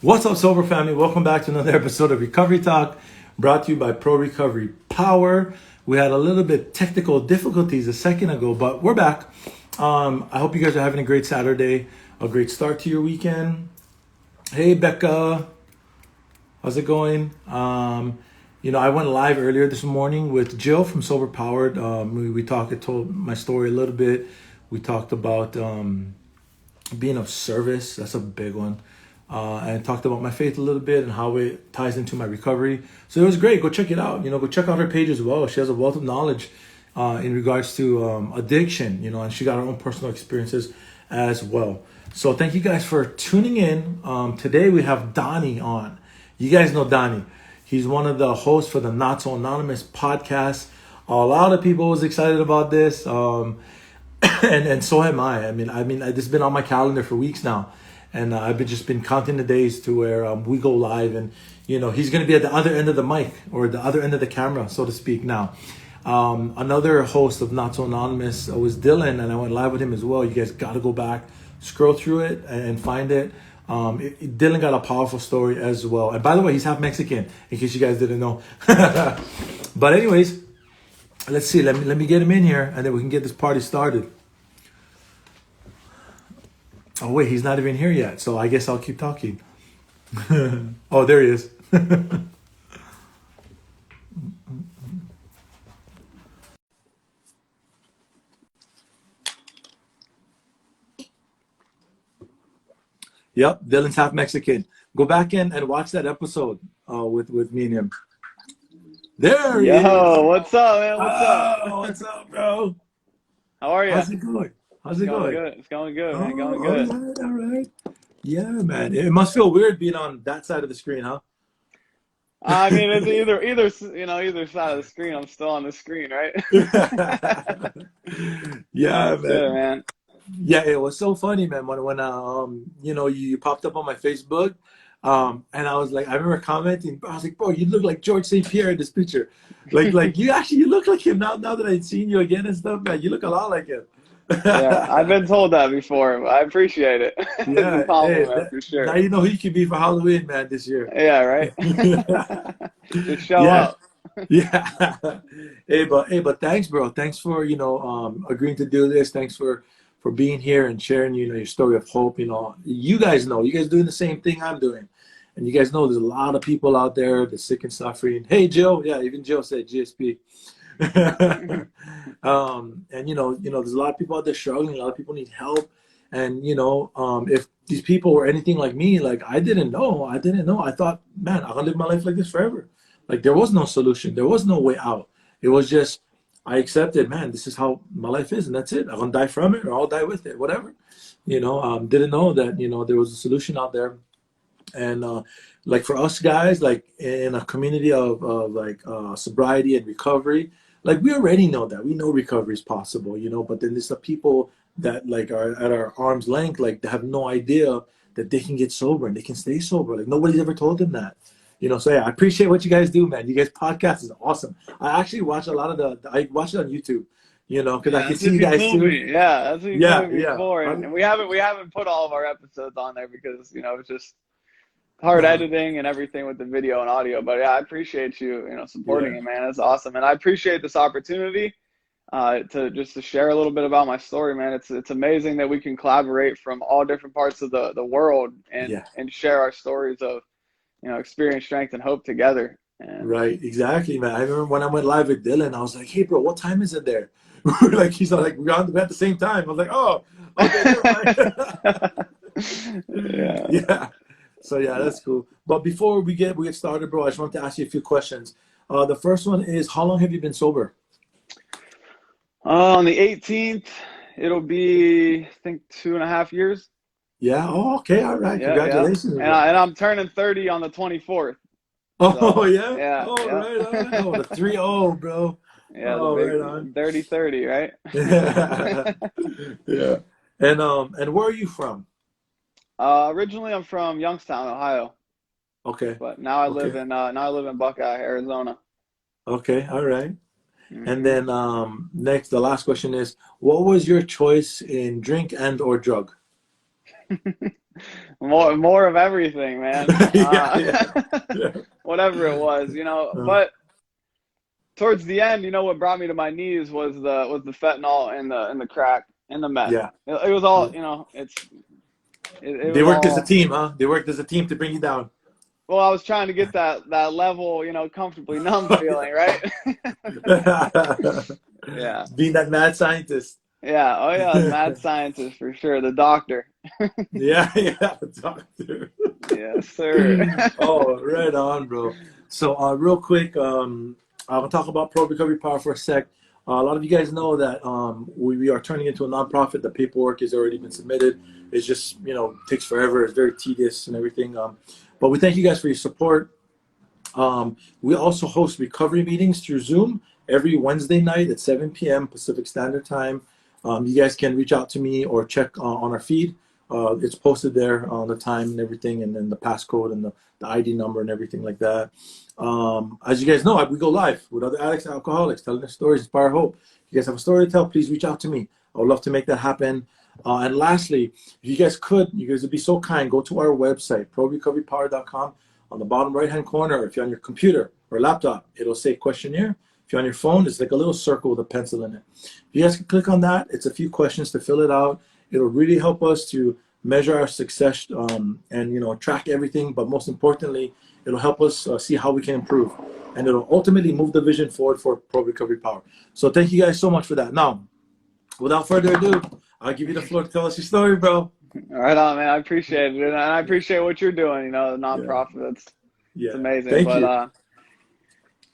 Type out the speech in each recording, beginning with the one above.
What's up, Sober Family? Welcome back to another episode of Recovery Talk, brought to you by Pro Recovery Power. We had a little bit technical difficulties a second ago, but we're back. I hope you guys are having a great Saturday, a great start to your weekend. Hey, Becca, how's it going? I went live earlier this morning with Jill from Sober Powered. We talked. I told my story a little bit. We talked about being of service. That's a big one. And talked about my faith a little bit and how it ties into my recovery. So it was great. Go check it out. Go check out her page as well. She has a wealth of knowledge in regards to addiction, and she got her own personal experiences as well. So thank you guys for tuning in. Today we have Donny on. You guys know Donny. He's one of the hosts for the Not So Anonymous podcast. A lot of people was excited about this. And so am I. This has been on my calendar for weeks now. And I've been counting the days to where we go live, and he's going to be at the other end of the mic, or the other end of the camera, so to speak. Now, another host of Not So Anonymous was Dylan, and I went live with him as well. You guys got to go back, scroll through it, and find it. Dylan got a powerful story as well. And by the way, he's half Mexican, in case you guys didn't know. But anyways, let's see. Let me get him in here, and then we can get this party started. Oh, wait, he's not even here yet, so I guess I'll keep talking. Oh, there he is. Yep, Dylan's half Mexican. Go back in and watch that episode with me and him. There he is. Yo, what's up, man? What's up? Oh, what's up, bro? How are you? How's it going? How's it going? Good. It's going good, man. Going good. All right. Yeah, man. It must feel weird being on that side of the screen, huh? I mean, it's either side of the screen. I'm still on the screen, right? Yeah, That's good, man. Yeah, it was so funny, man. When you popped up on my Facebook, and I was like, I remember commenting. I was like, bro, you look like George St. Pierre in this picture. Like you look like him now. Now that I've seen you again and stuff, man, you look a lot like him. Yeah, I've been told that before. I appreciate it. It's Yeah, a compliment for sure. now you know who you can be for Halloween, man, this year. Yeah, right. Just show Yeah, up. yeah. But thanks, bro. Thanks for agreeing to do this. Thanks for being here and sharing your story of hope. You guys doing the same thing I'm doing, and you guys know there's a lot of people out there that's sick and suffering. Hey, Jill. Yeah, even Jill said GSP. And there's a lot of people out there struggling. A lot of people need help. And if these people were anything like me, like I didn't know. I thought, man, I'm gonna live my life like this forever. Like there was no solution. There was no way out. It was just I accepted, man, this is how my life is, and that's it. I'm gonna die from it, or I'll die with it, whatever. Didn't know that there was a solution out there. And like for us guys, like in a community of sobriety and recovery, like we already know that we know recovery is possible, but then there's the people that like are at our arm's length, like they have no idea that they can get sober and they can stay sober. Like nobody's ever told them that. So yeah, I appreciate what you guys do, man. You guys podcast is awesome. I actually watch a lot of I watch it on YouTube, because I can see you guys too. Yeah, that's what you told me before. Yeah. And we haven't put all of our episodes on there because it's just hard editing and everything with the video and audio. But yeah, I appreciate you supporting it, man. It's awesome. And I appreciate this opportunity to share a little bit about my story, man. It's amazing that we can collaborate from all different parts of the world and share our stories of experience, strength, and hope together. And right, exactly, man. I remember when I went live with Dylan, I was like, hey bro, what time is it there? He's like, we're at the same time. I was like, oh, okay. Yeah. So yeah, that's cool. But before we get started, bro, I just want to ask you a few questions. The first one is, how long have you been sober? On the 18th, it'll be, I think, 2.5 years. Yeah. Oh, okay. All right. Congratulations. Yeah. And I'm turning 30 on the 24th. Oh, so, yeah? Yeah. Oh, yeah. Right. Oh, the 3-0, bro. Yeah, oh, the big right on. 30-30, right? Yeah. And where are you from? Originally, I'm from Youngstown, Ohio. Okay. But now I live in Buckeye, Arizona. Okay. All right. Mm-hmm. And then next, the last question is, what was your choice in drink and or drug? more of everything, man. Yeah, yeah, yeah. Whatever it was, but towards the end, what brought me to my knees was the fentanyl and the crack and the meth. Yeah. It was all, Yeah. it They was worked as a all. team, huh? They worked as a team to bring you down. Well, I was trying to get that level, comfortably numb feeling, right? Yeah. Being that mad scientist. Yeah. Oh yeah, the mad scientist for sure. The doctor. Yeah, yeah, doctor. Yes, sir. Oh, right on, bro. So, real quick, I'll talk about Pro Recovery Power for a sec. A lot of you guys know that we are turning into a nonprofit. The paperwork has already been submitted. It's just, takes forever. It's very tedious and everything. But we thank you guys for your support. We also host recovery meetings through Zoom every Wednesday night at 7 p.m. Pacific Standard Time. You guys can reach out to me or check on our feed. It's posted there on the time and everything, and then the passcode and the ID number and everything like that. As you guys know, we go live with other addicts and alcoholics, telling their stories, inspire hope. If you guys have a story to tell, please reach out to me. I would love to make that happen. And lastly, if you guys would be so kind, go to our website, prorecoverypower.com. On the bottom right-hand corner, if you're on your computer or laptop, it'll say questionnaire. If you're on your phone, it's like a little circle with a pencil in it. If you guys can click on that, it's a few questions to fill it out. It'll really help us to measure our success and track everything. But most importantly, it'll help us see how we can improve, and it'll ultimately move the vision forward for Pro Recovery Power. So thank you guys so much for that. Now, without further ado, I'll give you the floor to tell us your story, bro. Right on, man. I appreciate it, and I appreciate what you're doing. The Yeah, nonprofit. It's yeah. amazing. Thank But you.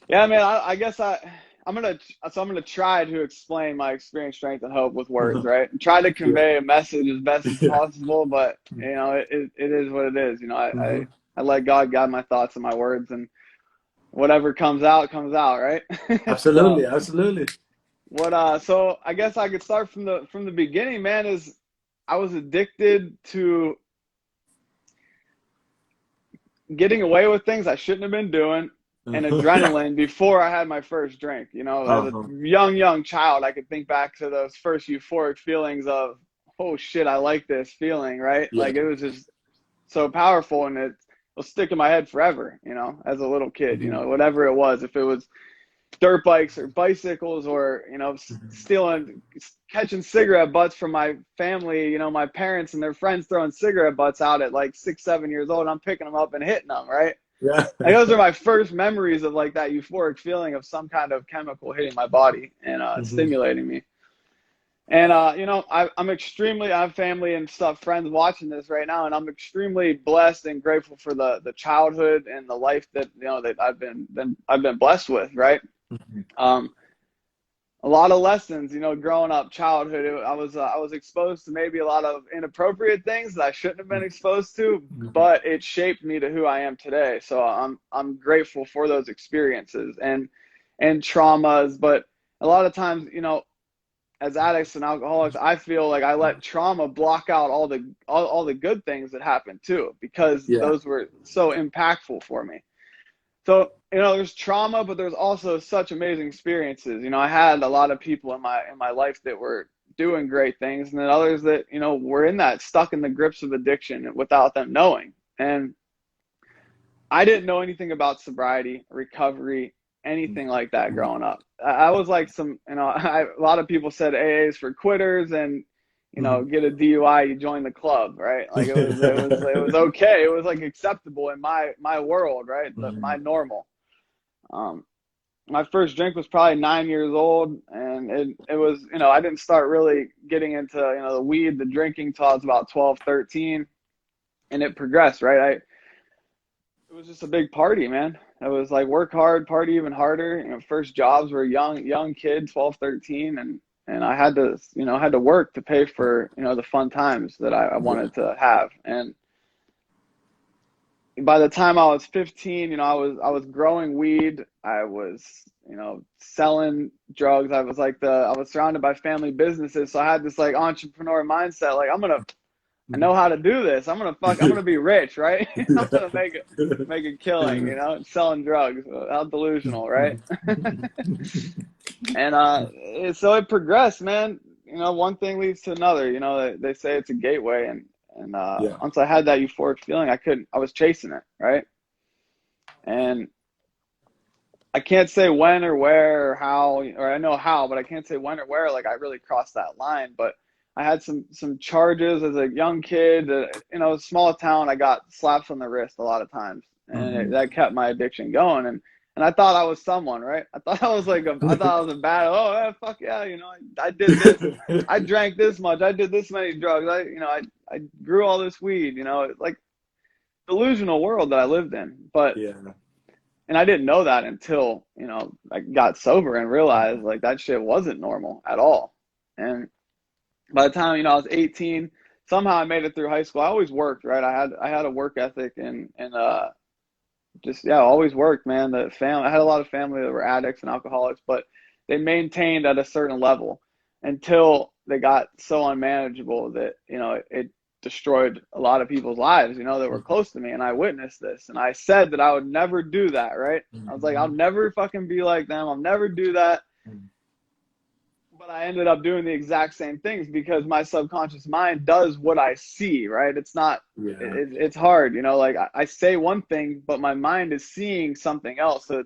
yeah, man. I guess I'm gonna try to explain my experience, strength, and hope with words, right? And try to Yeah, convey a message as best as yeah. possible. But it is what it is. Hmm. I let God guide my thoughts and my words, and whatever comes out, right? So Absolutely, absolutely. so I guess I could start from the beginning, man. Is I was addicted to getting away with things I shouldn't have been doing, and adrenaline before I had my first drink. As a Uh-huh. young child, I could think back to those first euphoric feelings of, oh shit, I like this feeling, right? Yeah. Like it was just so powerful, and it will stick in my head forever, as a little kid, Hmm. whatever it was, if it was dirt bikes or bicycles or Hmm. catching cigarette butts from my family, my parents and their friends throwing cigarette butts out at like 6 7 years old, and I'm picking them up and hitting them, right? Yeah. Like those are my first memories of like that euphoric feeling of some kind of chemical hitting my body and Hmm. stimulating me. And I have family and stuff, friends watching this right now, and I'm extremely blessed and grateful for the childhood and the life that that I've been blessed with, right? Hmm. Um, a lot of lessons, growing up, childhood. I was exposed to maybe a lot of inappropriate things that I shouldn't have been exposed to, but it shaped me to who I am today. So I'm grateful for those experiences and traumas. But a lot of times, as addicts and alcoholics, I feel like I let trauma block out all the good things that happened too, because Yeah. those were so impactful for me. So, there's trauma, but there's also such amazing experiences. I had a lot of people in my life that were doing great things, and then others that, were in that stuck in the grips of addiction without them knowing. And I didn't know anything about sobriety, recovery, anything like that growing up. I was like a lot of people said AA is for quitters, and Hmm. get a DUI, you join the club, right? Like it was okay. It was like acceptable in my world, right? My normal. Um, my first drink was probably 9 years old, and it was, I didn't start really getting into, the weed, the drinking till I was about 12, 13, and it progressed, right? It was just a big party, man. It was like work hard, party even harder. First jobs were young kid, 12, 13, and I had to work to pay for, the fun times that I Yeah. wanted to have. And by the time I was 15, I was growing weed. I was, selling drugs. I was surrounded by family businesses, so I had this like entrepreneur mindset. Like I know how to do this. I'm gonna be rich, right? I'm gonna make a killing, selling drugs. How delusional, right? And so it progressed, man. One thing leads to another. They say it's a gateway, And Yeah. once I had that euphoric feeling, I was chasing it, right? And I can't say when or where or how, or I know how, but I can't say when or where, like I really crossed that line. But I had some charges as a young kid, small town. I got slaps on the wrist a lot of times, and Mm-hmm. that kept my addiction going. And I thought I was someone, right? I thought I was I thought I was a bad, oh, yeah, fuck yeah, I did this. I drank this much. I did this many drugs. I grew all this weed, like delusional world that I lived in. But, Yeah. and I didn't know that until, I got sober and realized like that shit wasn't normal at all. And by the time, I was 18, somehow I made it through high school. I always worked, right? I had a work ethic and just, yeah, always worked, man. I had a lot of family that were addicts and alcoholics, but they maintained at a certain level until they got so unmanageable that, it destroyed a lot of people's lives, that were close to me. And I witnessed this, and I said that I would never do that, right? I was like, I'll never fucking be like them. I'll never do that. But I ended up doing the exact same things because my subconscious mind does what I see, right? It's not, Yeah. it's hard, like I say one thing, but my mind is seeing something else. So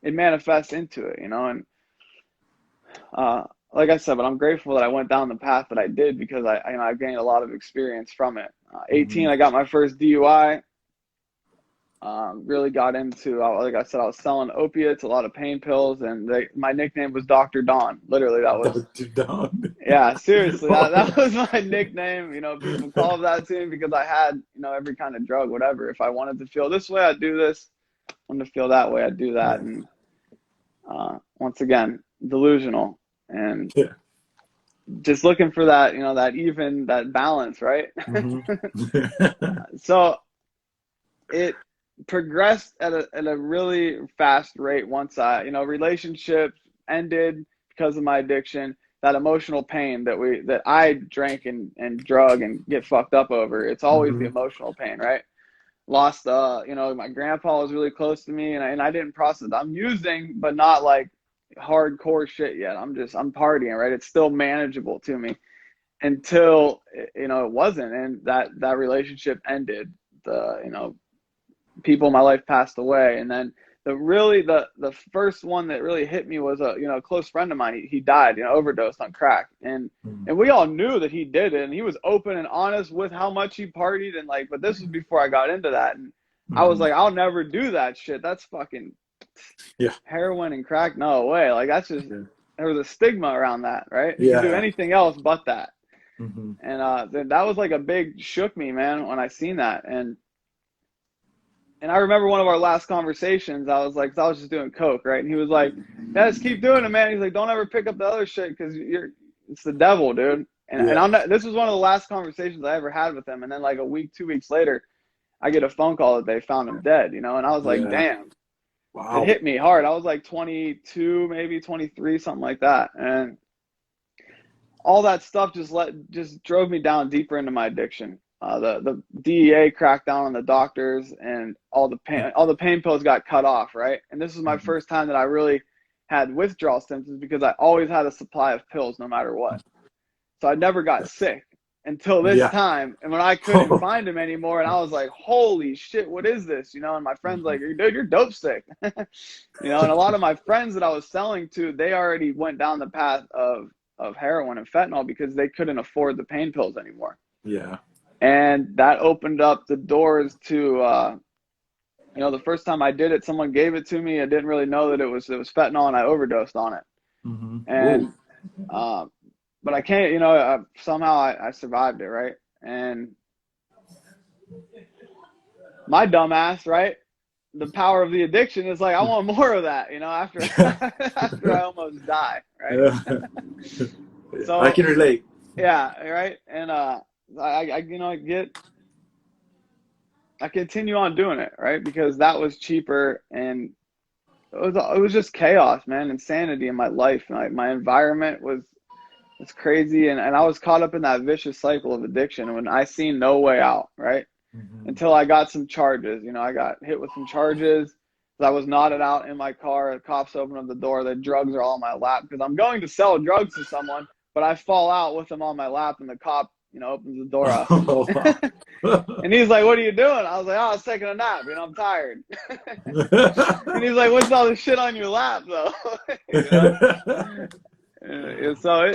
it manifests into it, and like I said, but I'm grateful that I went down the path that I did because I gained a lot of experience from it. 18, I got my first DUI. Really got into, like I said, I was selling opiates, a lot of pain pills, and my nickname was Dr. Don. Literally, that was Dr. Don. yeah, seriously, that was my nickname. People called that to me because I had, every kind of drug, whatever. If I wanted to feel this way, I'd do this. I wanted to feel that way, I'd do that. And once again, delusional and Yeah. just looking for that, that balance, right? So it progressed at a really fast rate once relationships ended because of my addiction. That emotional pain that I drank and drug and get fucked up over, it's always the emotional pain, right? Lost my grandpa was really close to me, and I didn't process it. I'm using, but not like hardcore shit yet. I'm partying, right? It's still manageable to me until it wasn't, and that relationship ended. The people in my life passed away, and then the first one that really hit me was a close friend of mine. He died, overdosed on crack, and we all knew that he did it, and he was open and honest with how much he partied, and but this was before I got into that, and I was like, I'll never do that shit. That's fucking heroin and crack. No way. Like that's just there was a stigma around that, right? You can do anything else but that. And that was like a big shook me, man, when I seen that. And I remember one of our last conversations, I was like, 'cause I was just doing coke, right? And he was like, yeah, just keep doing it, man. He's like, don't ever pick up the other shit because it's the devil, dude. And this was one of the last conversations I ever had with him. And then like a week, 2 weeks later, I get a phone call that they found him dead, and I was like, damn. Wow. It hit me hard. I was like 22, maybe 23, something like that. And all that stuff just drove me down deeper into my addiction. The DEA cracked down on the doctors, and all the pain pills got cut off, right? And this was my first time that I really had withdrawal symptoms because I always had a supply of pills no matter what. So I nenever got sick until this time, and when I couldn't find them anymore, and I was like, holy shit, what is this? And my friend's like, dude, you're dope sick. And a lot of my friends that I was selling to, they already went down the path of heroin and fentanyl because they couldn't afford the pain pills anymore. Yeah. And that opened up the doors to, the first time I did it, someone gave it to me. I didn't really know that it was fentanyl, and I overdosed on it. And, but I can't, somehow I survived it, right? And my dumbass, right? The power of the addiction is like, I want more of that, after after I almost die, right? So I can relate. Yeah, right. And I continue on doing it, right? Because that was cheaper, and it was just chaos, man, insanity in my life. My environment was crazy, and I was caught up in that vicious cycle of addiction when I seen no way out, right? Until I got some charges. I got hit with some charges. I was knotted out in my car. The cops opened up the door. The drugs are all on my lap because I'm going to sell drugs to someone, but I fall out with them on my lap, and the cop opens the door up. Oh, wow. And he's like, what are you doing? I was like, oh, I was taking a nap, I'm tired. And he's like, what's all this shit on your lap, though? And so,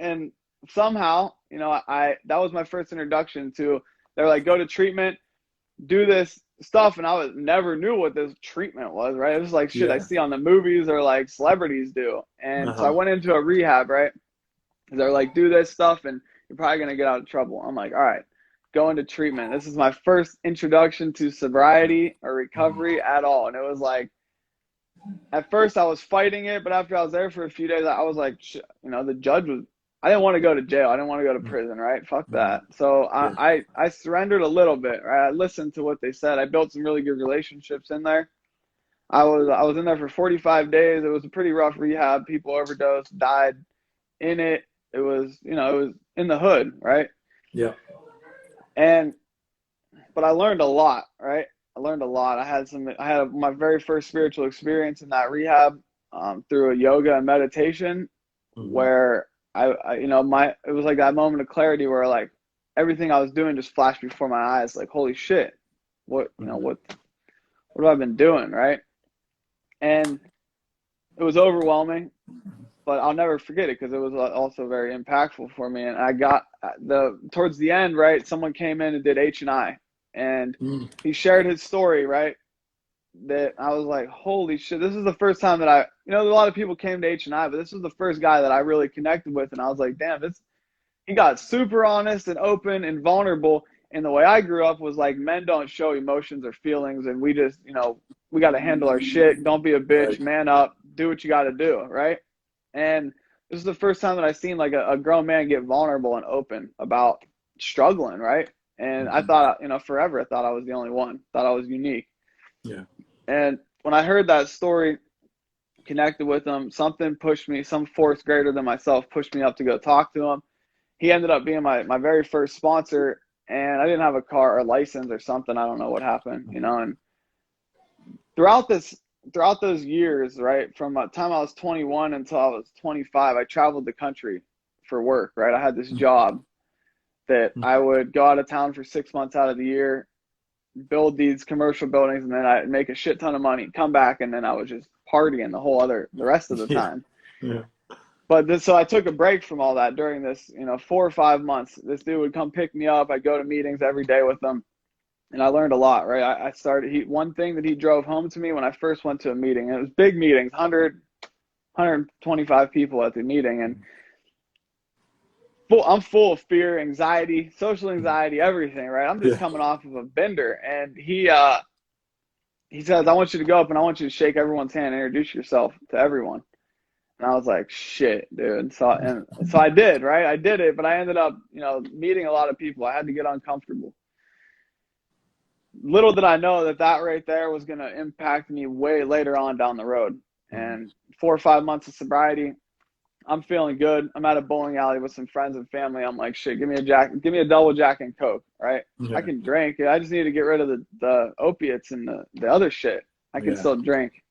and somehow, that was my first introduction to, they're like, go to treatment, do this stuff. And I never knew what this treatment was, right? It was like shit I see on the movies or like celebrities do. And so I went into a rehab, right? They're like, do this stuff and you're probably going to get out of trouble. I'm like, all right, go into treatment. This is my first introduction to sobriety or recovery at all. And it was like, at first I was fighting it, but after I was there for a few days, I was like, the judge was, I didn't want to go to jail. I didn't want to go to prison, right? Fuck that. So I surrendered a little bit, right? I listened to what they said. I built some really good relationships in there. I was in there for 45 days. It was a pretty rough rehab. People overdosed, died in it. It was, it was in the hood, right? Yeah. But I learned a lot, right? I learned a lot. I had my very first spiritual experience in that rehab through a yoga and meditation, where it was like that moment of clarity where like everything I was doing just flashed before my eyes. Like, holy shit, what have I been doing, right? And it was overwhelming, but I'll never forget it because it was also very impactful for me. And I got towards the end, right? Someone came in and did H&I, and he shared his story, right? That I was like, holy shit, this is the first time that a lot of people came to H&I, but this was the first guy that I really connected with. And I was like, damn, he got super honest and open and vulnerable. And the way I grew up was like, men don't show emotions or feelings. And we just, we got to handle our shit. Don't be a bitch, right. Man up, do what you got to do. Right. And this is the first time that I seen like a grown man get vulnerable and open about struggling. Right. And I thought, forever, I thought I was the only one, thought I was unique. Yeah. And when I heard that story, connected with him, something pushed me, some force greater than myself pushed me up to go talk to him. He ended up being my very first sponsor, and I didn't have a car or license or something. I don't know what happened, and throughout those years, right, from the time I was 21 until I was 25, I traveled the country for work, right? I had this job that I would go out of town for 6 months out of the year, build these commercial buildings, and then I'd make a shit ton of money, come back, and then I was just partying the rest of the time. Yeah. But so I took a break from all that during this, 4 or 5 months. This dude would come pick me up. I'd go to meetings every day with him, and I learned a lot, right? I started, one thing that he drove home to me when I first went to a meeting, and it was big meetings, 125 people at the meeting, and I'm full of fear, anxiety, social anxiety, everything, right? I'm just coming off of a bender. And he says, I want you to go up and I want you to shake everyone's hand and introduce yourself to everyone. And I was like, shit, dude. So I did, right? I did it, but I ended up, meeting a lot of people. I had to get uncomfortable. Little did I know that right there was going to impact me way later on down the road. And 4 or 5 months of sobriety, I'm feeling good. I'm at a bowling alley with some friends and family. I'm like, shit, give me a double Jack and Coke, right? Yeah. I can drink. I just need to get rid of the opiates and the other shit. I can still drink.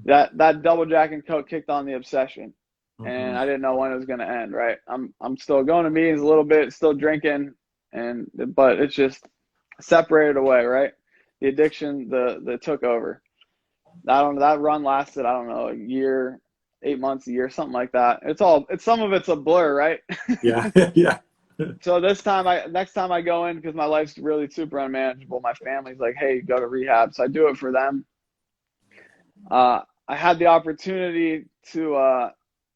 That double Jack and Coke kicked on the obsession, and I didn't know when it was going to end, right? I'm still going to meetings a little bit, still drinking, but it's just separated away, right? The addiction, the took over. That run lasted, I don't know, a year, 8 months, a year, something like that. Some of it's a blur, right? Yeah. Yeah. So next time I go in, because my life's really super unmanageable, my family's like, hey, go to rehab. So I do it for them. I had the opportunity to,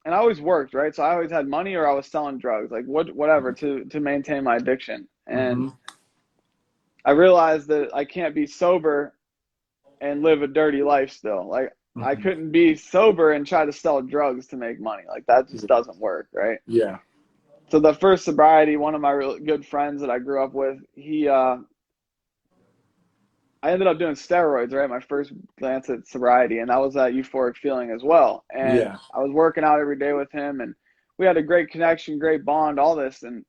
and I always worked, right? So I always had money or I was selling drugs, like whatever to maintain my addiction. And I realized that I can't be sober and live a dirty life still. Like, I couldn't be sober and try to sell drugs to make money. Like, that just doesn't work, right? Yeah. So the first sobriety, one of my really good friends that I grew up with, I ended up doing steroids, right? My first glance at sobriety, and that was that euphoric feeling as well. And I was working out every day with him, and we had a great connection, great bond, all this, and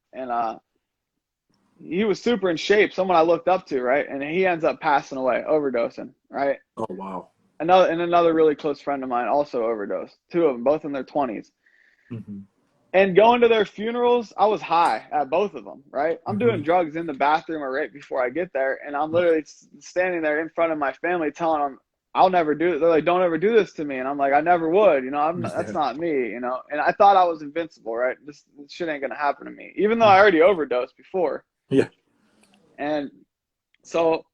he was super in shape, someone I looked up to, right? And he ends up passing away, overdosing, right? Oh, wow. Another really close friend of mine also overdosed. 2 of them, both in their 20s. And going to their funerals, I was high at both of them, right? I'm doing Mm-hmm. drugs in the bathroom or right before I get there. And I'm literally standing there in front of my family telling them, I'll never do it. They're like, don't ever do this to me. And I'm like, I never would, that's Yeah. not me, And I thought I was invincible, right? This shit ain't going to happen to me, even though I already overdosed before. Yeah. And so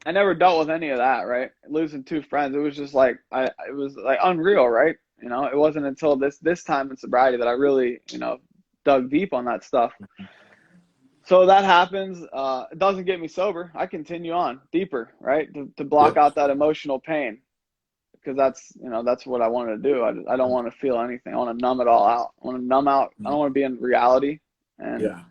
I never dealt with any of that, right? Losing two friends, it was just like, it was like unreal, right? It wasn't until this time in sobriety that I really, dug deep on that stuff. So that happens. It doesn't get me sober. I continue on deeper, right? To block Yep. out that emotional pain, because that's what I wanted to do. I don't want to feel anything. I want to numb it all out. I want to numb out. I don't want to be in reality. And Yeah.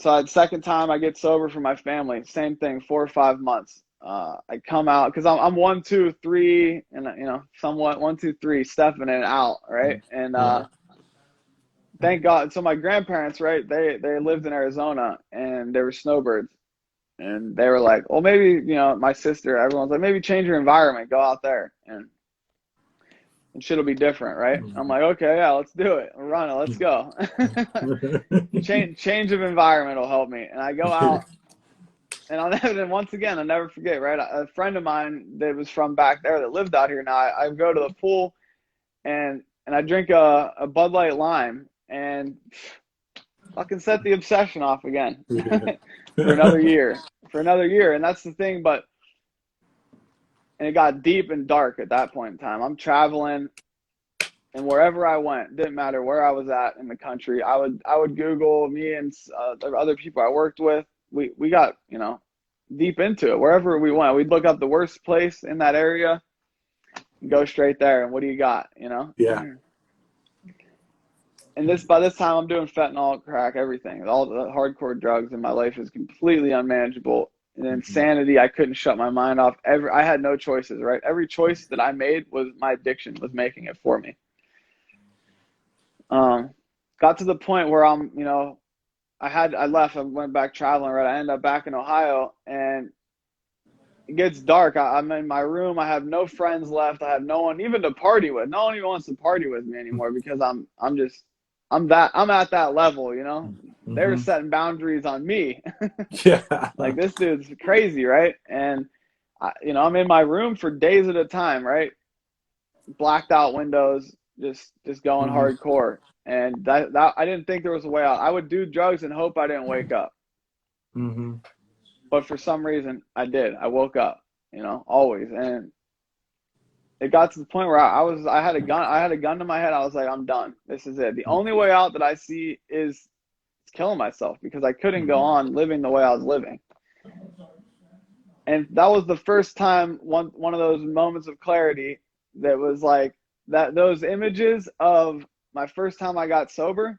so the second time I get sober for my family, same thing, 4 or 5 months. I come out because I'm 1, 2, 3, and somewhat 1, 2, 3, stepping it out, right? And thank God. So my grandparents, right? They lived in Arizona and they were snowbirds, and they were like, well, maybe my sister, everyone's like, maybe change your environment, go out there, and shit'll be different, right? I'm like, okay, yeah, let's do it. We're running, let's go. Change of environment will help me, and I go out. And once again, I'll never forget, right? A friend of mine that was from back there that lived out here now, I go to the pool and I drink a Bud Light Lime and fucking set the obsession off again for another year. And that's the thing, and it got deep and dark at that point in time. I'm traveling, and wherever I went, didn't matter where I was at in the country, I would Google me and the other people I worked with. We got, deep into it. Wherever we went, we'd look up the worst place in that area and go straight there. And what do you got, Yeah. And by this time, I'm doing fentanyl, crack, everything. All the hardcore drugs in my life is completely unmanageable. And insanity, I couldn't shut my mind off. I had no choices, right? Every choice that I made was my addiction was making it for me. Got to the point where I'm, I left, I went back traveling, right? I ended up back in Ohio, and it gets dark. I'm in my room. I have no friends left. I have no one even to party with. No one even wants to party with me anymore because I'm at that level, They were setting boundaries on me. Yeah. Like, this dude's crazy, right? And I'm in my room for days at a time, right? Blacked out windows, just going hardcore. And that I didn't think there was a way out. I would do drugs and hope I didn't wake up. But for some reason, I did. I woke up, always. And it got to the point where I had a gun. I had a gun to my head. I was like, I'm done. This is it. The only way out that I see is killing myself, because I couldn't go on living the way I was living. And that was the first time, one of those moments of clarity that was like that. Those images of my first time I got sober,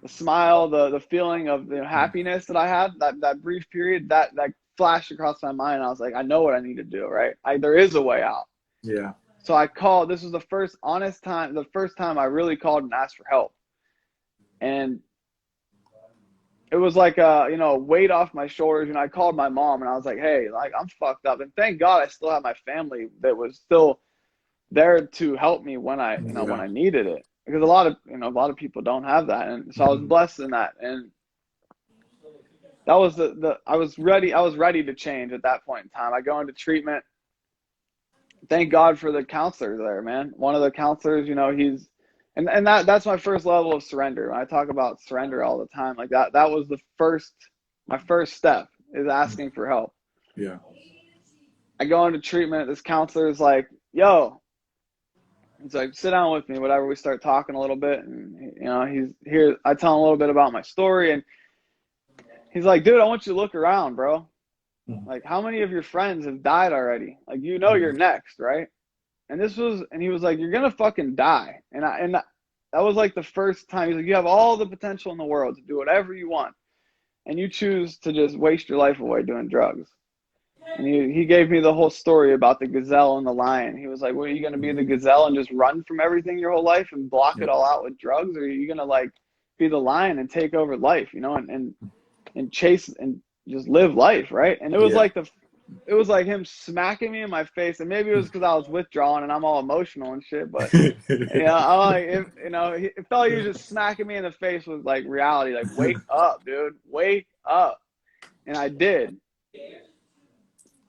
the smile, the feeling of the happiness that I had, that brief period, that flashed across my mind. I was like, I know what I need to do, right? There is a way out. Yeah. So I called. This was the first time I really called and asked for help. And it was like a weight off my shoulders. I called my mom and I was like, hey, like, I'm fucked up. And thank God I still have my family that was still there to help me when I when I needed it, because a lot of people don't have that. And so I was blessed in that. And that was I was ready to change at that point in time. I go into treatment. Thank God for the counselor there, man. One of the counselors, he's and that's my first level of surrender. When I talk about surrender all the time, like that was my first step is asking for help. Yeah. I go into treatment. This counselor is like, yo, he's like, sit down with me, whatever. We start talking a little bit, and he's here. I tell him a little bit about my story, and he's like, dude, I want you to look around, bro. Like, how many of your friends have died already? Like, you're next, right? And he was like, you're gonna fucking die. And that was like the first time. He's like, you have all the potential in the world to do whatever you want, and you choose to just waste your life away doing drugs. And he gave me the whole story about the gazelle and the lion. He was like, well, are you going to be the gazelle and just run from everything your whole life and block it all out with drugs? Or are you going to, like, be the lion and take over life, and chase and just live life, right? And it was like it was like him smacking me in my face, and maybe it was because I was withdrawn and I'm all emotional and shit. But yeah, I like it felt like he was just smacking me in the face with like reality, like wake up, dude, wake up, and I did.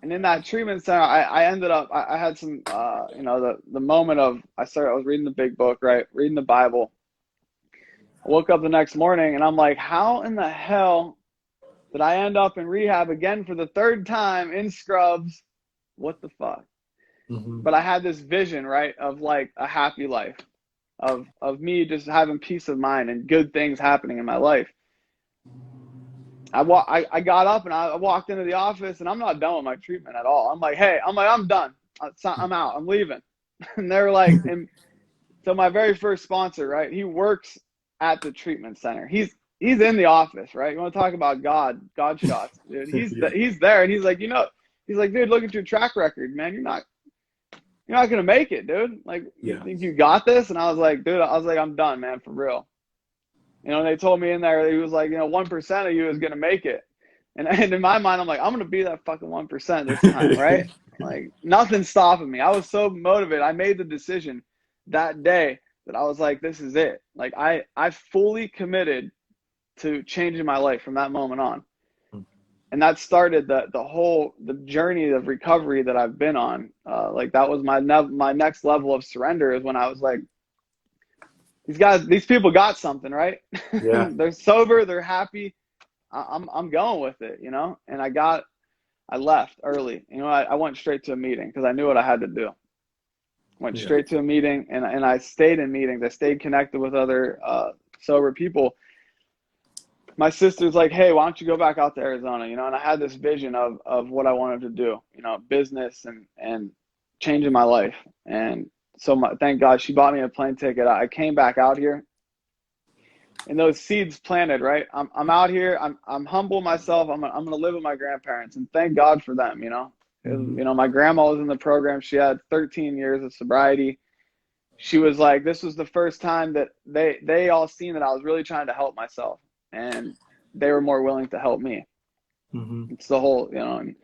And in that treatment center, I ended up I had some the moment of I was reading the big book, right, reading the Bible. I woke up the next morning and I'm like, how in the hell did I end up in rehab again for the third time in scrubs? What the fuck? But I had this vision, right, of like a happy life, of me just having peace of mind and good things happening in my life. I got up and I walked into the office, and I'm not done with my treatment at all. I'm like, hey, I'm done. I'm out. I'm leaving. And they were like, and so my very first sponsor, right, he works at the treatment center. He's in the office, right? You want to talk about God shots, dude. He's there, and he's like, he's like, dude, look at your track record, man. You're not gonna make it, dude. Like, you think you got this? And I was like, dude, I'm done, man, for real. They told me in there, he was like, 1% of you is gonna make it. And in my mind, I'm like, I'm gonna be that fucking 1% this time, right? Like, nothing's stopping me. I was so motivated. I made the decision that day that I was like, this is it. Like, I fully committed to changing my life from that moment on. And that started the journey of recovery that I've been on. Like, that was my next level of surrender, is when I was like, these people got something, right? Yeah. They're sober, they're happy. I'm going with it, and I left early. I went straight to a meeting because I knew what I had to do. Went straight to a meeting, and I stayed in meetings. I stayed connected with other sober people. My sister's like, hey, why don't you go back out to Arizona? And I had this vision of what I wanted to do, business and changing my life. And so thank God she bought me a plane ticket. I came back out here, and those seeds planted, right? I'm out here. I'm humble myself. I'm gonna live with my grandparents, and thank God for them. My grandma was in the program. She had 13 years of sobriety. She was like, this was the first time that they all seen that I was really trying to help myself, and they were more willing to help me. It's the whole, and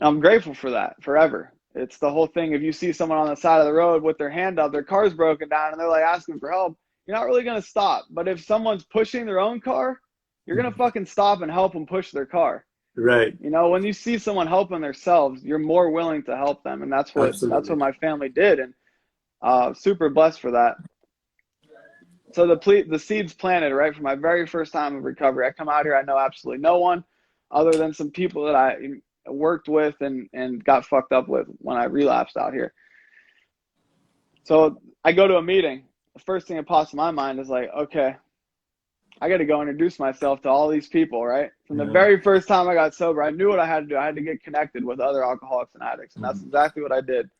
I'm grateful for that forever. It's the whole thing. If you see someone on the side of the road with their hand up, their car's broken down, and they're like asking for help, you're not really going to stop. But if someone's pushing their own car, you're going to fucking stop and help them push their car. Right. When you see someone helping themselves, you're more willing to help them. And that's what my family did. And super blessed for that. So the seeds planted, right, for my very first time of recovery. I come out here, I know absolutely no one other than some people that I worked with and got fucked up with when I relapsed out here. So I go to a meeting. The first thing that pops in my mind is like, okay, I got to go introduce myself to all these people, right? From the very first time I got sober, I knew what I had to do. I had to get connected with other alcoholics and addicts, and that's exactly what I did.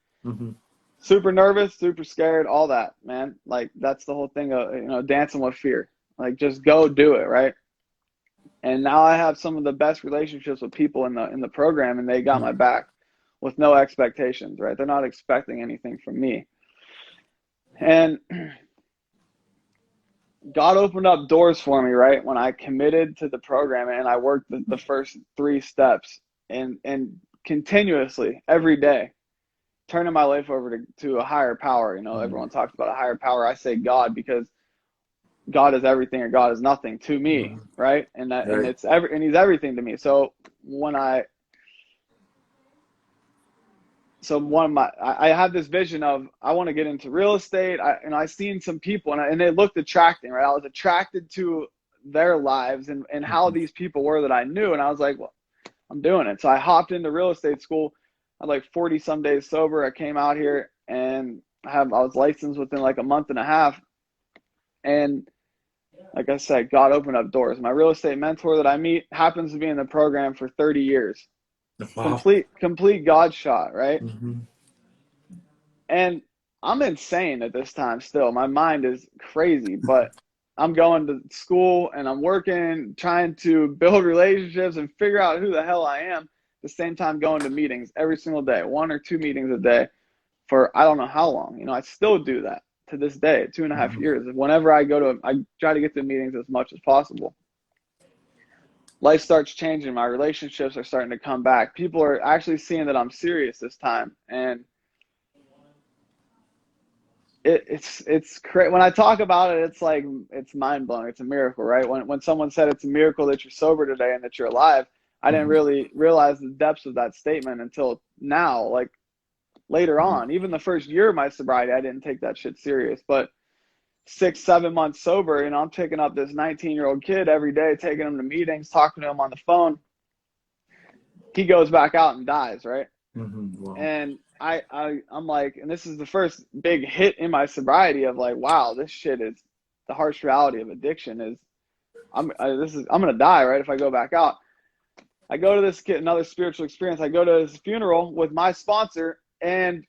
Super nervous, super scared, all that, man. Like, that's the whole thing of, dancing with fear. Like, just go do it, right? And now I have some of the best relationships with people in the program, and they got my back with no expectations, right? They're not expecting anything from me. And God opened up doors for me, right, when I committed to the program, and I worked the first 3 steps and continuously every day, turning my life over to a higher power. Everyone talks about a higher power. I say God, because God is everything or God is nothing to me, right? And and He's everything to me. So I have this vision of, I want to get into real estate. I seen some people, and they looked attracting, right? I was attracted to their lives and how these people were that I knew, and I was like, well, I'm doing it. So I hopped into real estate school. I had like 40 some days sober. I came out here, and I was licensed within like a month and a half. And like I said, God opened up doors. My real estate mentor that I meet happens to be in the program for 30 years. Wow. Complete God shot, right? And I'm insane at this time still. My mind is crazy, but I'm going to school and I'm working, trying to build relationships and figure out who the hell I am. At the same time, going to meetings every single day, 1 or 2 meetings a day for I don't know how long. I still do that to this day, 2.5 years. Whenever I try to get to meetings as much as possible. life starts changing. My relationships are starting to come back. People are actually seeing that I'm serious this time. And it's great. When I talk about it, it's like, it's mind blowing. It's a miracle, right? When someone said it's a miracle that you're sober today and that you're alive, I didn't really realize the depths of that statement until now, like later on. Even the first year of my sobriety, I didn't take that shit serious. But 6-7 months sober, you know, I'm picking up this 19-year-old kid every day, taking him to meetings, talking to him on the phone. He goes back out and dies, right? Wow. And I'm like, and this is the first big hit in my sobriety of like, wow, this shit is the harsh reality of addiction. Is I'm gonna die, right, if I go back out. I go to this kid, another spiritual experience. I go to his funeral with my sponsor, and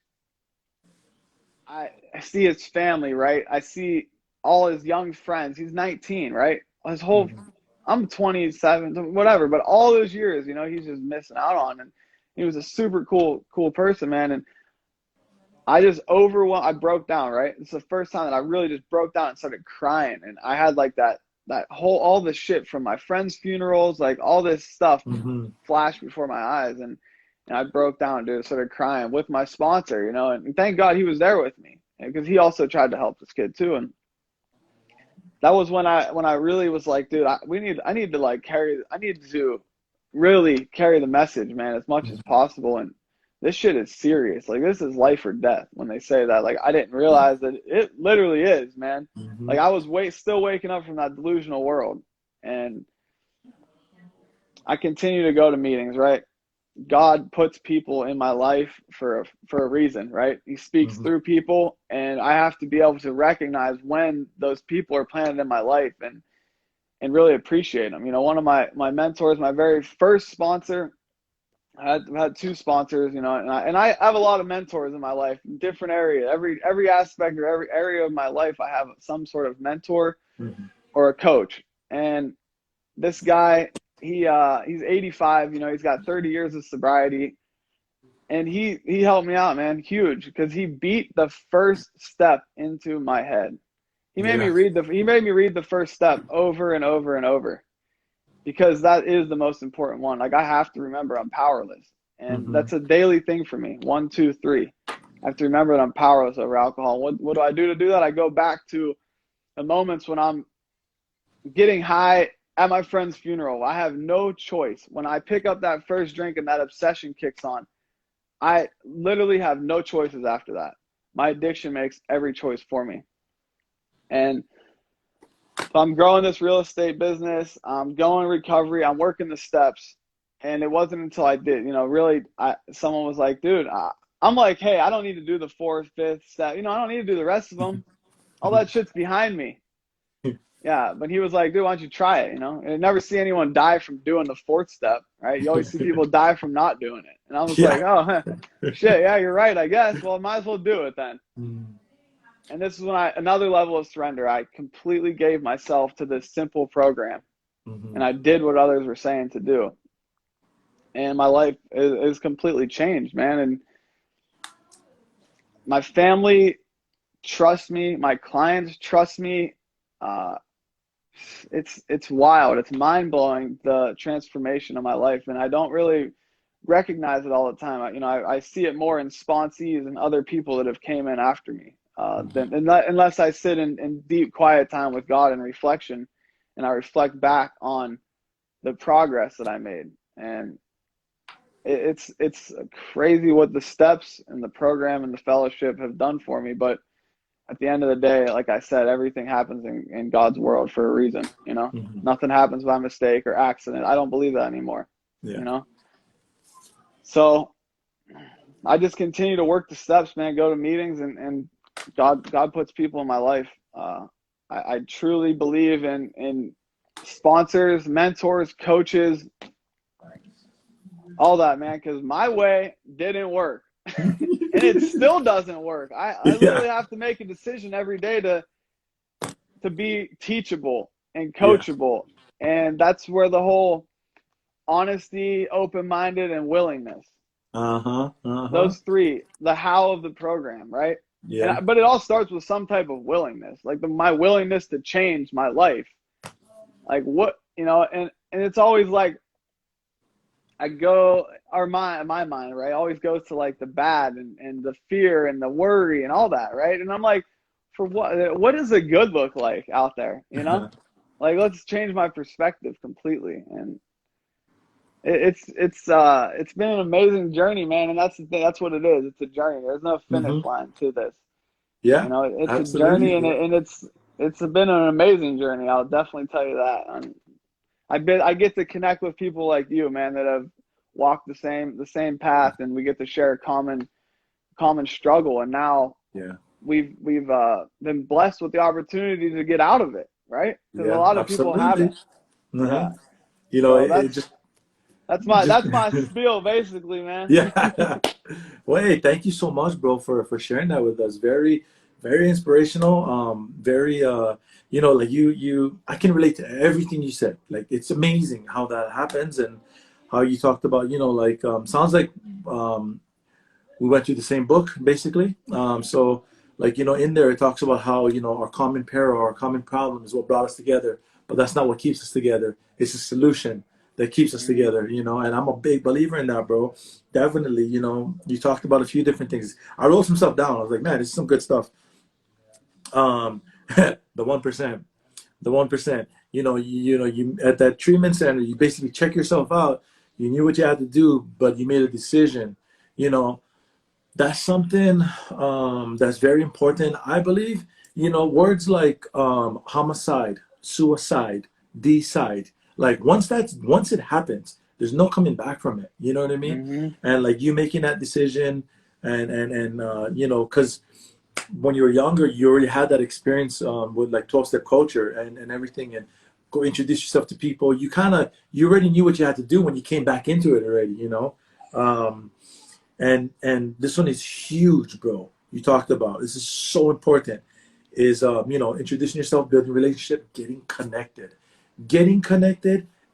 I see his family, right? I see all his young friends. He's 19, right? His whole, I'm 27, whatever, but all those years, you know, he's just missing out on. And he was a super cool person, man. And I just I broke down, right? It's the first time that I really just broke down and started crying. And I had like that all the shit from my friends' funerals, like all this stuff flashed before my eyes. And I broke down, dude, started crying with my sponsor, you know, and thank God he was there with me, because he also tried to help this kid too. And that was when I really was like, dude, I need to really carry the message, man, as much as possible. And this shit is serious. Like, this is life or death when they say that. Like, I didn't realize that it literally is, man. Like, I was still waking up from that delusional world. And I continue to go to meetings, right? God puts people in my life for a reason, right? He speaks through people, and I have to be able to recognize when those people are planted in my life and really appreciate them. You know, one of my mentors, my very first sponsor, I've had 2 sponsors, you know, and I have a lot of mentors in my life, in different areas. Every aspect or every area of my life, I have some sort of mentor or a coach. And this guy, he's 85, you know, he's got 30 years of sobriety, and he helped me out, man, huge, because he beat the first step into my head. He made me read the first step over and over and over, because that is the most important one. Like, I have to remember I'm powerless, and that's a daily thing for me. 1, 2, 3. I have to remember that I'm powerless over alcohol. What do I do to do that? I go back to the moments when I'm getting high at my friend's funeral. I have no choice. When I pick up that first drink and that obsession kicks on, I literally have no choices after that. My addiction makes every choice for me. And so I'm growing this real estate business. I'm going recovery. I'm working the steps. And it wasn't until I did, you know, really, someone was like, dude, I'm like, hey, I don't need to do the 4th, 5th step. You know, I don't need to do the rest of them. All that shit's behind me. Yeah, but he was like, dude, why don't you try it, you know? And I never see anyone die from doing the 4th step, right? You always see people die from not doing it. And I was like, oh, shit, yeah, you're right, I guess. Well, I might as well do it then. And this is when another level of surrender. I completely gave myself to this simple program. And I did what others were saying to do. And my life is completely changed, man. And my family trusts me. My clients trust me. It's wild. It's mind-blowing, the transformation of my life, and I don't really recognize it all the time. You know, I see it more in sponsees and other people that have came in after me, unless I sit in deep quiet time with God and reflection, and I reflect back on the progress that I made. And it's crazy what the steps and the program and the fellowship have done for me. But at the end of the day, like I said, everything happens in God's world for a reason, you know? Nothing happens by mistake or accident. I don't believe that anymore, you know? So I just continue to work the steps, man, go to meetings, and God puts people in my life. I truly believe in sponsors, mentors, coaches, all that, man, because my way didn't work. And it still doesn't work. I literally have to make a decision every day to be teachable and coachable. And that's where the whole honesty, open-minded, and willingness. Those 3, the how of the program, right? But it all starts with some type of willingness, like my willingness to change my life. Like, what, you know, and and it's always like I go, or my mind, right, always goes to like the bad and the fear and the worry and all that, right? And I'm like, for what does the good look like out there, you know? Like, let's change my perspective completely. And it's been an amazing journey, man. And that's the thing, that's what it is. It's a journey. There's no finish Hmm. line to this. You Yeah, know, it's a absolutely, journey, and bro. it's been an amazing journey. I'll definitely tell you that. And I get to connect with people like you, man, that have walked the same path, and we get to share a common struggle. And now Yeah, we've been blessed with the opportunity to get out of it, right? Because a yeah, lot of people absolutely. haven't. Uh-huh. Yeah. You know, So it that's just that's my just that's my spiel basically, man. yeah. Well, hey, thank you so much, bro, for sharing that with us. Very, very inspirational. Very you know, like I can relate to everything you said. Like it's amazing how that happens and how you talked about, you know, like sounds like um we went through the same book basically. So like, you know, in there it talks about how, you know, our common peril, our common problem is what brought us together, but that's not what keeps us together. It's a solution that keeps us Hmm. together, you know, and I'm a big believer in that, bro. Definitely, you know, you talked about a few different things. I wrote some stuff down. I was like, man, this is some good stuff. The 1%, the 1%, you know, you at that treatment center, you basically check yourself out. You knew what you had to do, but you made a decision, you know, that's something that's very important. I believe, you know, words like homicide, suicide, decide. Like once it happens, there's no coming back from it. You know what I mean? Hmm. And like you making that decision, and you know, because when you were younger, you already had that experience with like 12-step culture and everything, and go introduce yourself to people. You already knew what you had to do when you came back into it already. You know. Um, and this one is huge, bro. You talked about this is so important. Is you know, introducing yourself, building a relationship, getting connected,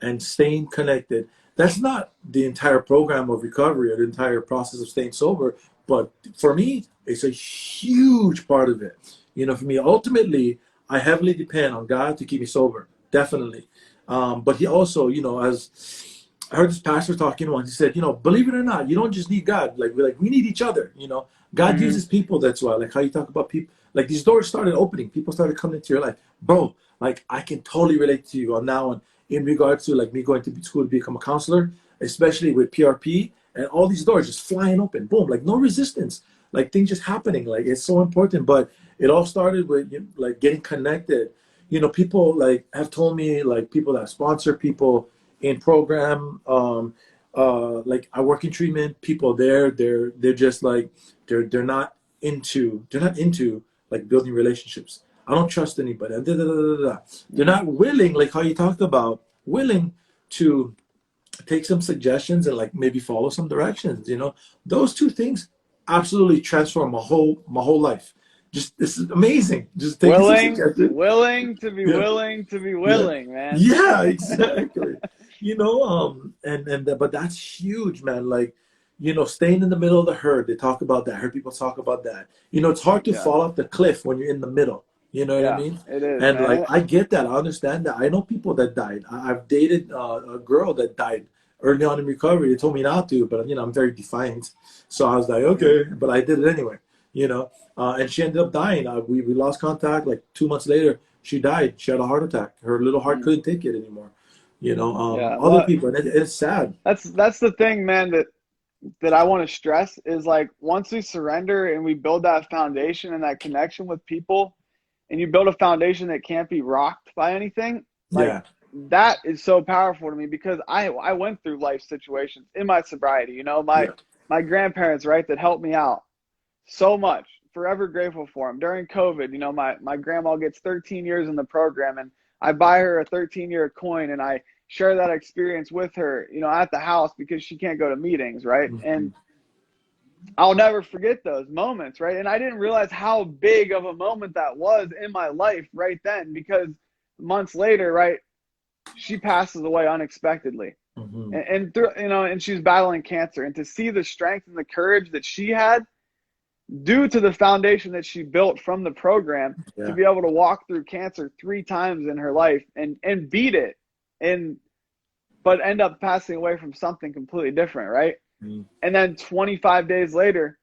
and staying connected. That's not the entire program of recovery or the entire process of staying sober, but for me, it's a huge part of it. You know, for me, ultimately, I heavily depend on God to keep me sober, definitely. But he also, you know, as I heard this pastor talking once. He said, you know, believe it or not, you don't just need God. We need each other. You know, God Hmm. uses people. That's why, like how you talk about people, like these doors started opening. People started coming into your life, bro. Like I can totally relate to you on now one in regards to like me going to school to become a counselor, especially with PRP and all these doors just flying open, boom, like no resistance, like things just happening. Like it's so important. But it all started with like getting connected. You know, people like have told me like people that sponsor people in program. Like I work in treatment. People there, they're just like they're not into like building relationships. I don't trust anybody. Da, da, da, da, da. They're Hmm. not willing, like how you talked about, willing to take some suggestions and like maybe follow some directions. You know, those two things absolutely transform my whole life. Just this is amazing. Just taking some suggestions. Willing to be Yeah. willing to be Yeah. willing, man. Yeah, exactly. You know, but that's huge, man. Like, you know, staying in the middle of the herd. They talk about that. I heard people talk about that. You know, it's hard to Yeah. fall off the cliff when you're in the middle. You know what I Yeah, mean? it is, And like, man. I get that. I understand that. I know people that died. I've dated a girl that died early on in recovery. They told me not to, but you know, I'm very defiant. So I was like, Mhm. okay, but I did it anyway. You know, and she ended up dying. We lost contact. Like 2 months later, she died. She had a heart attack. Her little heart Mm. couldn't take it anymore. You know, Yeah. other Well, people, and it's sad. that's the thing, man, that I want to stress is like once we surrender and we build that foundation and that connection with people, and you build a foundation that can't be rocked by anything, like Yeah, that is so powerful to me because I went through life situations in my sobriety. You know, my yeah. my grandparents, right, that helped me out so much. Forever grateful for them. During COVID, you know, my grandma gets 13 years in the program, and I buy her a 13-year coin, and I share that experience with her, you know, at the house because she can't go to meetings, right? Mhm. And I'll never forget those moments, right? And I didn't realize how big of a moment that was in my life right then because months later, right, she passes away unexpectedly. Mhm. And through, you know, and she's battling cancer. And to see the strength and the courage that she had due to the foundation that she built from the program to Yeah, be able to walk through cancer 3 times in her life and beat it in but end up passing away from something completely different, right? Mm-hmm. And then 25 days later,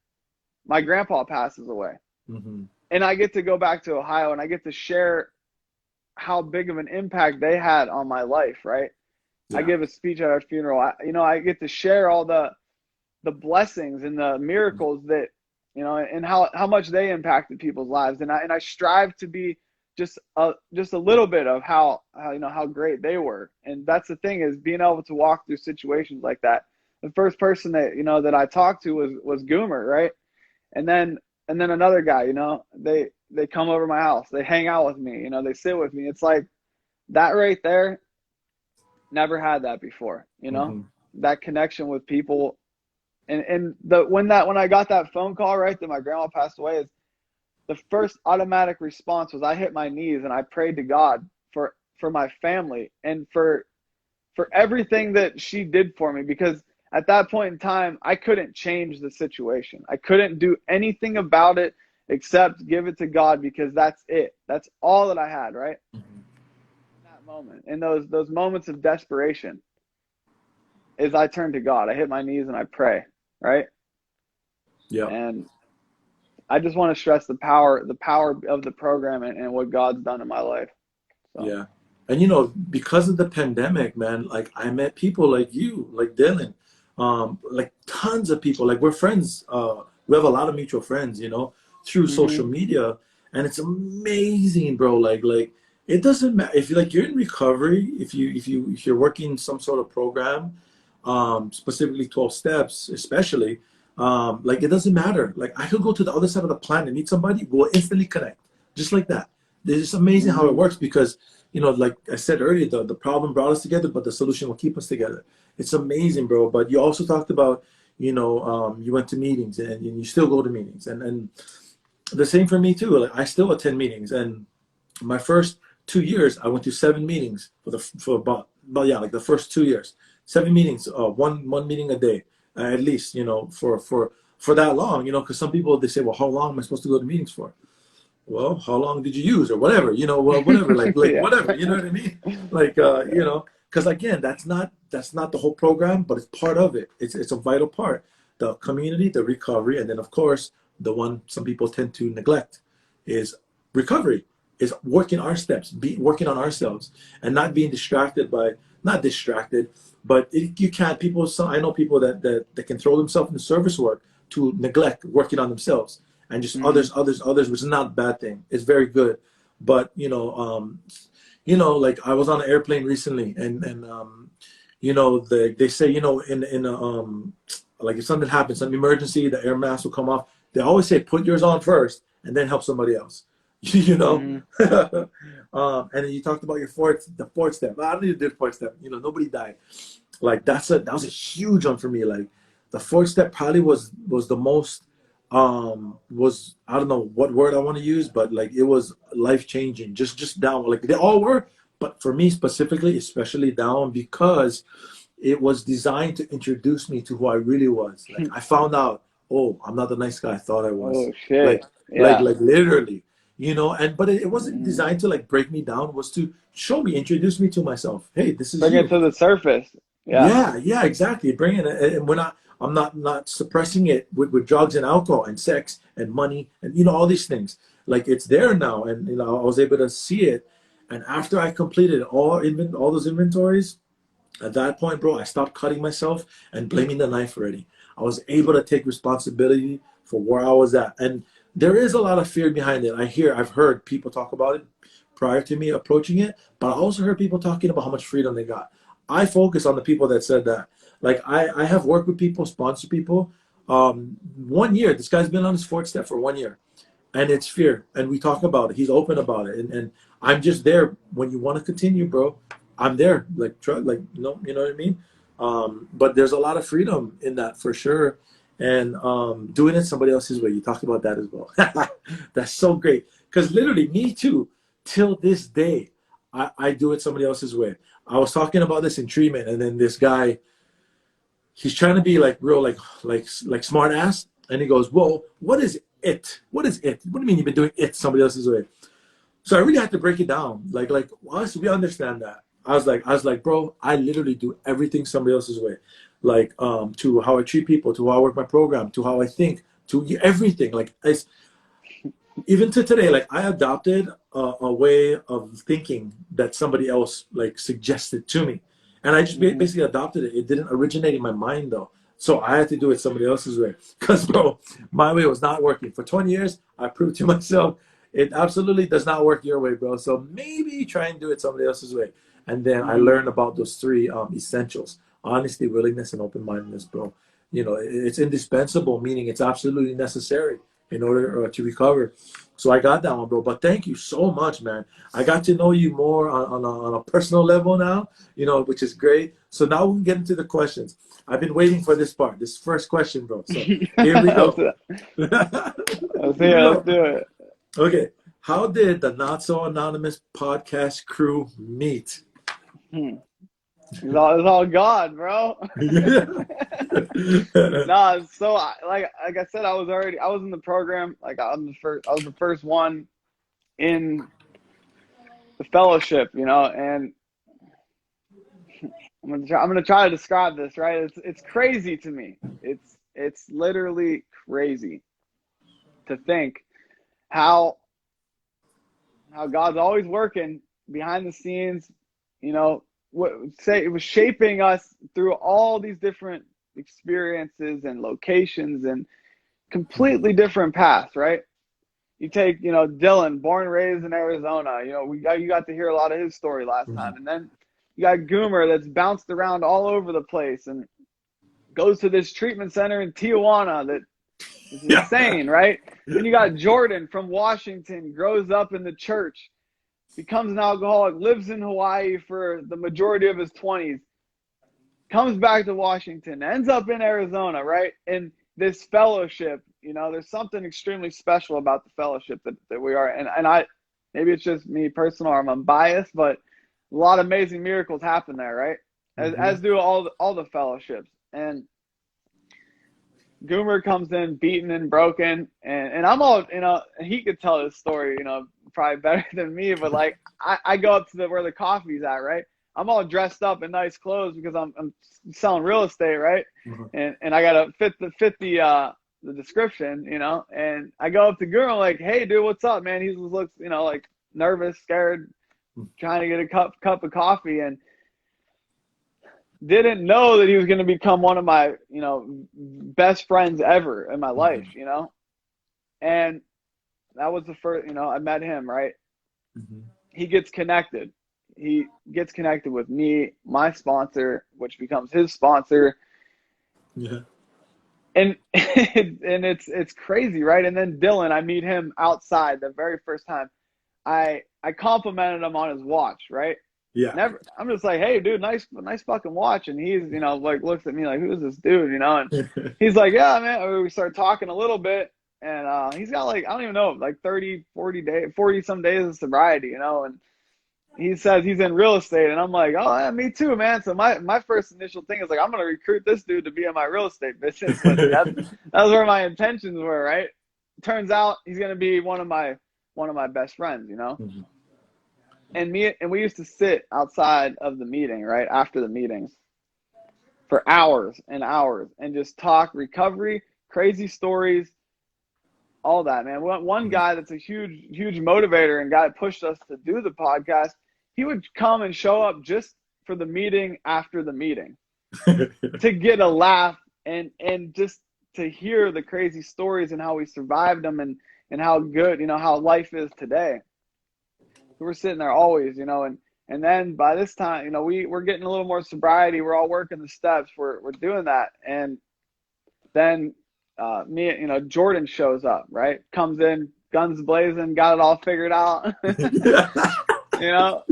my grandpa passes away. Mm-hmm. And I get to go back to Ohio and I get to share how big of an impact they had on my life, right? I Yeah. give a speech at our funeral. I get to share all the blessings and the miracles that, and how much they impacted people's lives. And I strive to be just a little bit of how great they were. And that's the thing, is being able to walk through situations like that. The first person that, that I talked to was Goomer, right? And then another guy, they come over my house, they hang out with me, they sit with me. It's like that right there, never had that before, Mm-hmm. that connection with people. And when I got that phone call, right, that my grandma passed away, is the first automatic response was I hit my knees and I prayed to God for my family and for everything that she did for me, because at that point in time, I couldn't change the situation. I couldn't do anything about it except give it to God, because that's it. That's all that I had, right? Mm-hmm. In that moment, in those moments of desperation, is I turn to God. I hit my knees and I pray, right? Yeah. And I just want to stress the power of the program and what God's done in my life. So. Yeah. And because of the pandemic, man, like I met people like you, like Dylan, like tons of people. Like we're friends. We have a lot of mutual friends, through social Mm-hmm. media, and it's amazing, bro. Like it doesn't matter if you're in recovery, if you're working some sort of program, specifically 12 steps, especially, like it doesn't matter. Like I could go to the other side of the planet, meet somebody, we'll instantly connect, just like that. It's just amazing how it Mm-hmm. works, because like I said earlier, the problem brought us together, but the solution will keep us together. It's amazing, bro. But you also talked about, you went to meetings, and you still go to meetings, and the same for me too. Like I still attend meetings, and my first 2 years, I went to 7 meetings for about yeah, like the first 2 years, 7 meetings, one meeting a day, at least, for that long, because some people, they say, well, how long am I supposed to go to meetings for? Well, how long did you use, or whatever, well, whatever, like Yeah. whatever, you know what I mean? Like, because again, that's not the whole program, but it's part of it. It's a vital part. The community, the recovery, and then of course, the one some people tend to neglect is recovery, is working our steps, working on ourselves, and not being distracted by, not distracted, but you can't, I know people that can throw themselves into service work to neglect working on themselves, and just Mm-hmm. others, which is not a bad thing. It's very good. But like I was on an airplane recently, and they say, like if something happens, some emergency, the air mask will come off. They always say put yours on first and then help somebody else. you know. Mm-hmm. And then you talked about the fourth step. I don't even do the fourth step. Nobody died. Like that was a huge one for me. Like the fourth step probably was the most, was, I don't know what word I want to use, but like it was life changing. Just down, like they all were, but for me specifically, especially down, because it was designed to introduce me to who I really was. Like I found out, oh, I'm not the nice guy I thought I was. Oh shit. Like Yeah. like literally, and but it wasn't Mm-hmm. designed to like break me down. It was to show me, introduce me to myself. Hey, this is Bring it you. to the surface. Yeah. Yeah, exactly. Bring it, and I'm not suppressing it with drugs and alcohol and sex and money and all these things. Like it's there now, and I was able to see it. And after I completed all those inventories, at that point, bro, I stopped cutting myself and blaming the knife already. I was able to take responsibility for where I was at, and there is a lot of fear behind it. I've heard people talk about it prior to me approaching it, but I also heard people talking about how much freedom they got. I focus on the people that said that. Like I have worked with people, sponsor people. 1 year, this guy's been on his fourth step for 1 year, and it's fear. And we talk about it. He's open about it, and I'm just there when you want to continue, bro. I'm there, like like you know what I mean. But there's a lot of freedom in that for sure, and doing it somebody else's way. You talked about that as well. That's so great, because literally me too. Till this day, I do it somebody else's way. I was talking about this in treatment, and then this guy, he's trying to be like real, like smart ass, and he goes, "Well, what is it? What is it? What do you mean you've been doing it somebody else's way?" So I really had to break it down. Like us, we understand that. I was like, bro, I literally do everything somebody else's way, like to how I treat people, to how I work my program, to how I think, to everything. Like it's even to today, like I adopted a way of thinking that somebody else like suggested to me, and I just Hmm. basically adopted it. It didn't originate in my mind though, so I had to do it somebody else's way. Because bro, my way was not working for 20 years. I proved to myself it absolutely does not work your way, bro. So maybe try and do it somebody else's way. And then I Hmm. learned about those three essentials: honesty, willingness, and open-mindedness, bro. You know, it's indispensable, meaning it's absolutely necessary in order to recover. So I got that one, bro. But thank you so much, man. I got to know you more on a personal level now, you know, which is great. So now we can get into the questions. I've been waiting for this part, this first question, bro. So here we let's, go. let's Here we let's go. do it. Okay. How did the Not So Anonymous podcast crew meet? Hmm. It's all God, bro. Nah, so like I said, I was in the program. Like I was the first one in the fellowship, you know, and I'm gonna try to describe this, right? It's crazy to me. It's literally crazy to think how God's always working behind the scenes, you know, what say it was shaping us through all these different experiences and locations and completely different paths, right? You take, you know, Dylan, born and raised in Arizona. You know, you got to hear a lot of his story last time, and then you got Goomer that's bounced around all over the place and goes to this treatment center in Tijuana that is Yeah. insane, right? Then you got Jordan from Washington, grows up in the church, becomes an alcoholic, lives in Hawaii for the majority of his 20s, comes back to Washington, ends up in Arizona, right? And this fellowship, you know, there's something extremely special about the fellowship that we are. And I, maybe it's just me personal or I'm biased, but a lot of amazing miracles happen there, right? Mm-hmm. As do all the fellowships. And Goomer comes in beaten and broken, and I'm all, you know, he could tell his story, you know, probably better than me, but like I go up to where the coffee's at, right? I'm all dressed up in nice clothes because I'm selling real estate, right? Mm-hmm. And I gotta fit the description, you know, and I go up to Goomer, I'm like, hey dude, what's up, man? He just looks, you know, like nervous, scared, trying to get a cup of coffee, and didn't know that he was going to become one of my, you know, best friends ever in my life, you know? And that was the first, you know, I met him, right? Mm-hmm. He gets connected. He gets connected with me, my sponsor, which becomes his sponsor. Yeah. And and it's crazy, right? And then Dylan, I meet him outside the very first time. I complimented him on his watch, right? Yeah. Never. I'm just like, hey, dude, nice fucking watch. And he's, you know, like looks at me like, who's this dude, you know? And he's like, yeah, man. We start talking a little bit, and he's got like I don't even know, like 30, 40 days, 40 some days of sobriety, you know. And he says he's in real estate, and I'm like, oh yeah, me too, man. So my first initial thing is like, I'm gonna recruit this dude to be in my real estate business. But that was where my intentions were, right? Turns out he's gonna be one of my best friends, you know. Mm-hmm. And we used to sit outside of the meeting, right after the meetings, for hours and hours and just talk recovery, crazy stories, all that, man. One guy that's a huge motivator and guy that pushed us to do the podcast, he would come and show up just for the meeting after the meeting to get a laugh and just to hear the crazy stories and how we survived them and how good, you know, how life is today. We're sitting there always, you know, and then by this time, you know, we're getting a little more sobriety. We're all working the steps. We're doing that, and then me, you know, Jordan shows up, right? Comes in, guns blazing, got it all figured out. You know,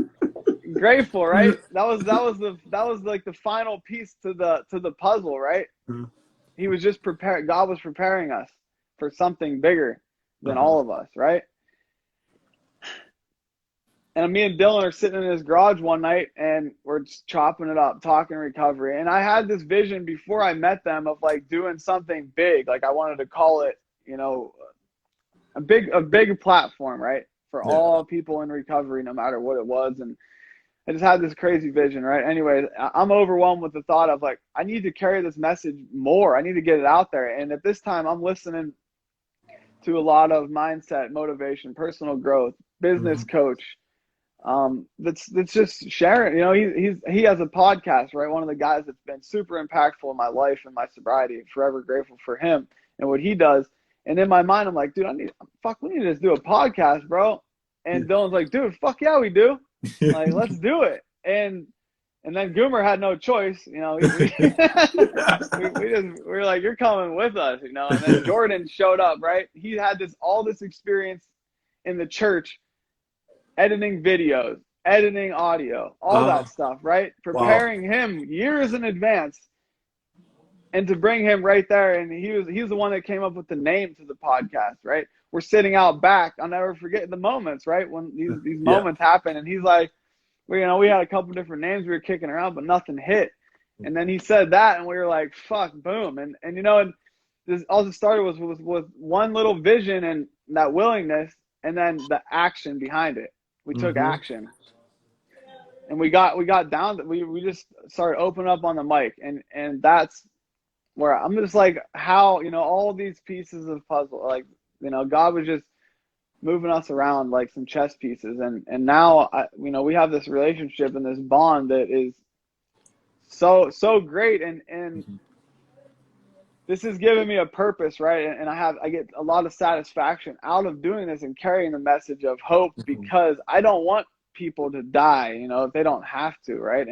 grateful, right? That was like the final piece to the puzzle, right? He was just prepared. God was preparing us for something bigger than Uh-huh. all of us, right? And me and Dylan are sitting in his garage one night and we're just chopping it up, talking recovery. And I had this vision before I met them of like doing something big. Like I wanted to call it, you know, a big platform, right? For Yeah. all people in recovery, no matter what it was. And I just had this crazy vision, right? Anyway, I'm overwhelmed with the thought of like, I need to carry this message more. I need to get it out there. And at this time, I'm listening to a lot of mindset, motivation, personal growth, business coach. That's just sharing. You know, he has a podcast, right? One of the guys that's been super impactful in my life and my sobriety. Forever grateful for him and what he does. And in my mind, I'm like, dude, we need to just do a podcast, bro. And Dylan's like, dude, fuck yeah, we do. Like, let's do it. And then Goomer had no choice, you know. We were like, you're coming with us, you know. And then Jordan showed up, right? He had all this experience in the church, editing videos, editing audio, all that stuff, right? Preparing him years in advance. And to bring him right there, and he's the one that came up with the name to the podcast, right? We're sitting out back. I'll never forget the moments, right? When these moments happen, and he's like, well, you know, we had a couple different names we were kicking around, but nothing hit. And then he said that, and we were like, fuck, boom. And you know, and this all it started was with one little vision and that willingness, and then the action behind it. We took action. And we got down to, we just started opening up on the mic, and that's where I'm just like, how, you know, all these pieces of puzzle, like, you know, God was just moving us around like some chess pieces, and now you know, we have this relationship and this bond that is so great, and this has given me a purpose, right? And I get a lot of satisfaction out of doing this and carrying the message of hope, because I don't want people to die, you know, if they don't have to, right?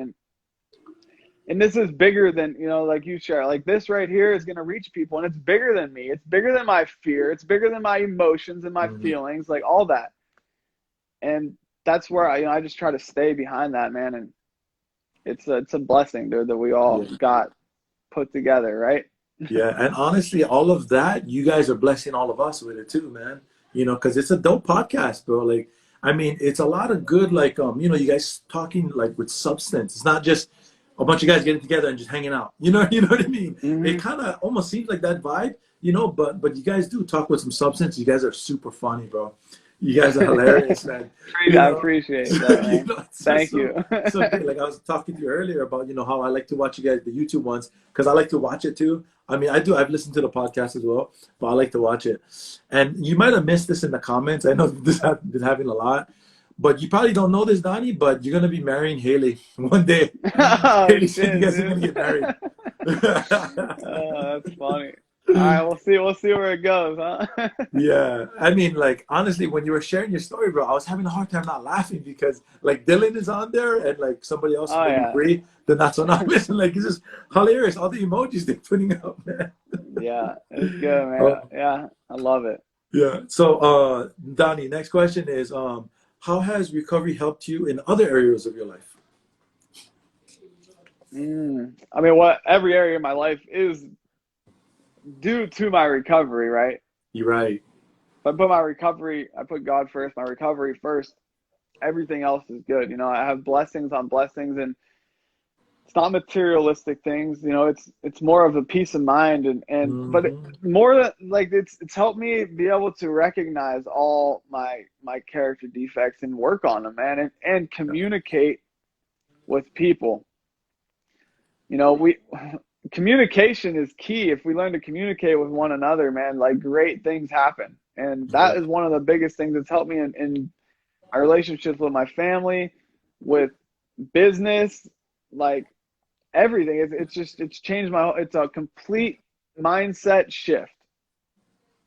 And this is bigger than, you know, like you share, like this right here is going to reach people, and it's bigger than me. It's bigger than my fear. It's bigger than my emotions and my feelings, like all that. And that's where I just try to stay behind that, man. And it's a blessing, dude, that we all got put together, right? Yeah. And honestly, all of that, you guys are blessing all of us with it too, man. You know, because it's a dope podcast, bro. Like, I mean, it's a lot of good, like, you know, you guys talking like with substance. It's not just a bunch of guys getting together and just hanging out. You know what I mean? It kind of almost seems like that vibe, you know, but you guys do talk with some substance. You guys are super funny, bro. You guys are hilarious, man. I appreciate that, man. You know, Thank you. So great. Like I was talking to you earlier about, you know, how I like to watch you guys, the YouTube ones, because I like to watch it too. I mean, I've listened to the podcast as well, but I like to watch it. And you might have missed this in the comments. I know this has been happening a lot. But you probably don't know this, Donny, but you're going to be marrying Haley one day. Oh, Haley shit, said you guys dude. are going to get married. Oh, that's funny. All right, we'll see where it goes, huh? Yeah. I mean, like, honestly, when you were sharing your story, bro, I was having a hard time not laughing because, like, Dylan is on there and, like, somebody else, Bree, then that's when I'm listening. Like, it's just hilarious. All the emojis they're putting up, man. Yeah, it's good, man. Yeah, I love it. Yeah. So, Donny, next question is, how has recovery helped you in other areas of your life? I mean, every area of my life is due to my recovery, right? You're right. If I put God first, my recovery first, everything else is good. You know, I have blessings on blessings, and it's not materialistic things. You know, it's more of a peace of mind, but more like it's helped me be able to recognize all my character defects and work on them, man, and communicate with people. You know, communication is key. If we learn to communicate with one another, man, like great things happen. And that is one of the biggest things that's helped me in my relationships with my family, with business, like everything. It's changed it's a complete mindset shift.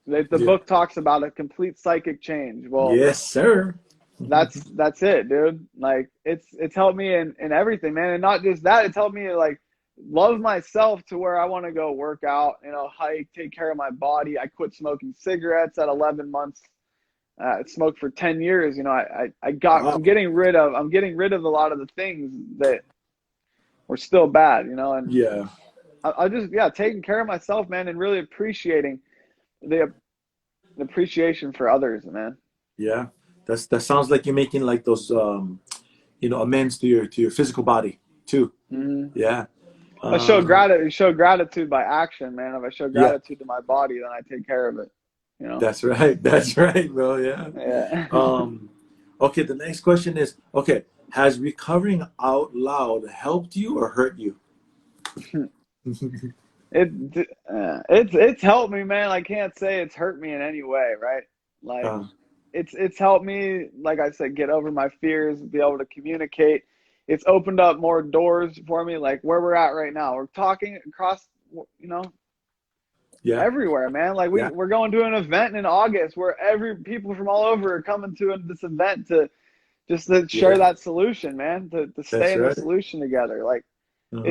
The book talks about a complete psychic change. Well, yes, sir. That's it, dude. Like it's helped me in everything, man. And not just that, it's helped me to like love myself to where I want to go work out, you know, hike, take care of my body. I quit smoking cigarettes at 11 months. I smoked for 10 years. You know, I'm getting rid of a lot of the things that were still bad, you know, and I just, taking care of myself, man, and really appreciating the appreciation for others, man. Yeah. That sounds like you're making like those, you know, amends to your physical body too. Yeah. I show gratitude by action, man. If I show gratitude to my body, then I take care of it. You know. That's right, bro. Yeah. Yeah. Okay. The next question is, okay, Has recovering out loud helped you or hurt you? It it's helped me, man. I can't say it's hurt me in any way, right? Like Uh, it's helped me, like I said, get over my fears, be able to communicate. It's opened up more doors for me, like where we're at right now. We're talking across, you know, yeah, everywhere, man. Like yeah, we're going to an event in August where every people from all over are coming to this event to just to share yeah. that solution, man. To stay That's in the right. solution together. Like Hmm.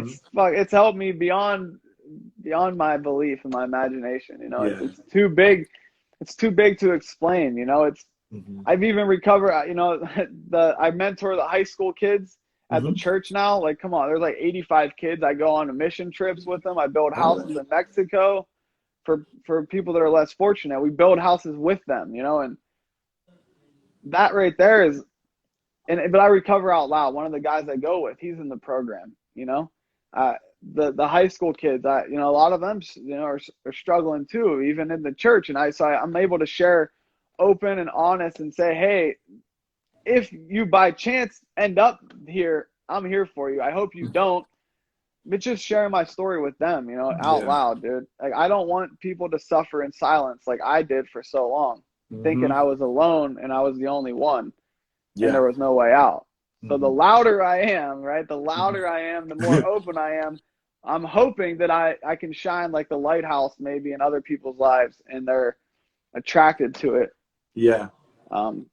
it's helped me beyond my belief and my imagination. You know, Yeah. it's too big. It's too big to explain. You know, it's Hmm. I've even recovered. You know, I mentor the high school kids at the Hmm. church now. Like, come on, there's like 85 kids. I go on mission trips with them. I build All houses right. in Mexico for people that are less fortunate. We build houses with them. You know, and that right there is. But I recover out loud. One of the guys I go with, he's in the program. You know, uh, the high school kids, you know, a lot of them, you know, are struggling too, even in the church. And I'm able to share open and honest and say, hey, if you by chance end up here, I'm here for you. I hope you don't. But just sharing my story with them, you know, out Yeah. loud, dude. Like I don't want people to suffer in silence like I did for so long, thinking Hmm. I was alone and I was the only one and Yeah. there was no way out. So the Hmm. louder I am, right? The Hmm. louder I am, the more open I am. I'm hoping that I can shine like the lighthouse maybe in other people's lives and they're attracted to it. Yeah. Um,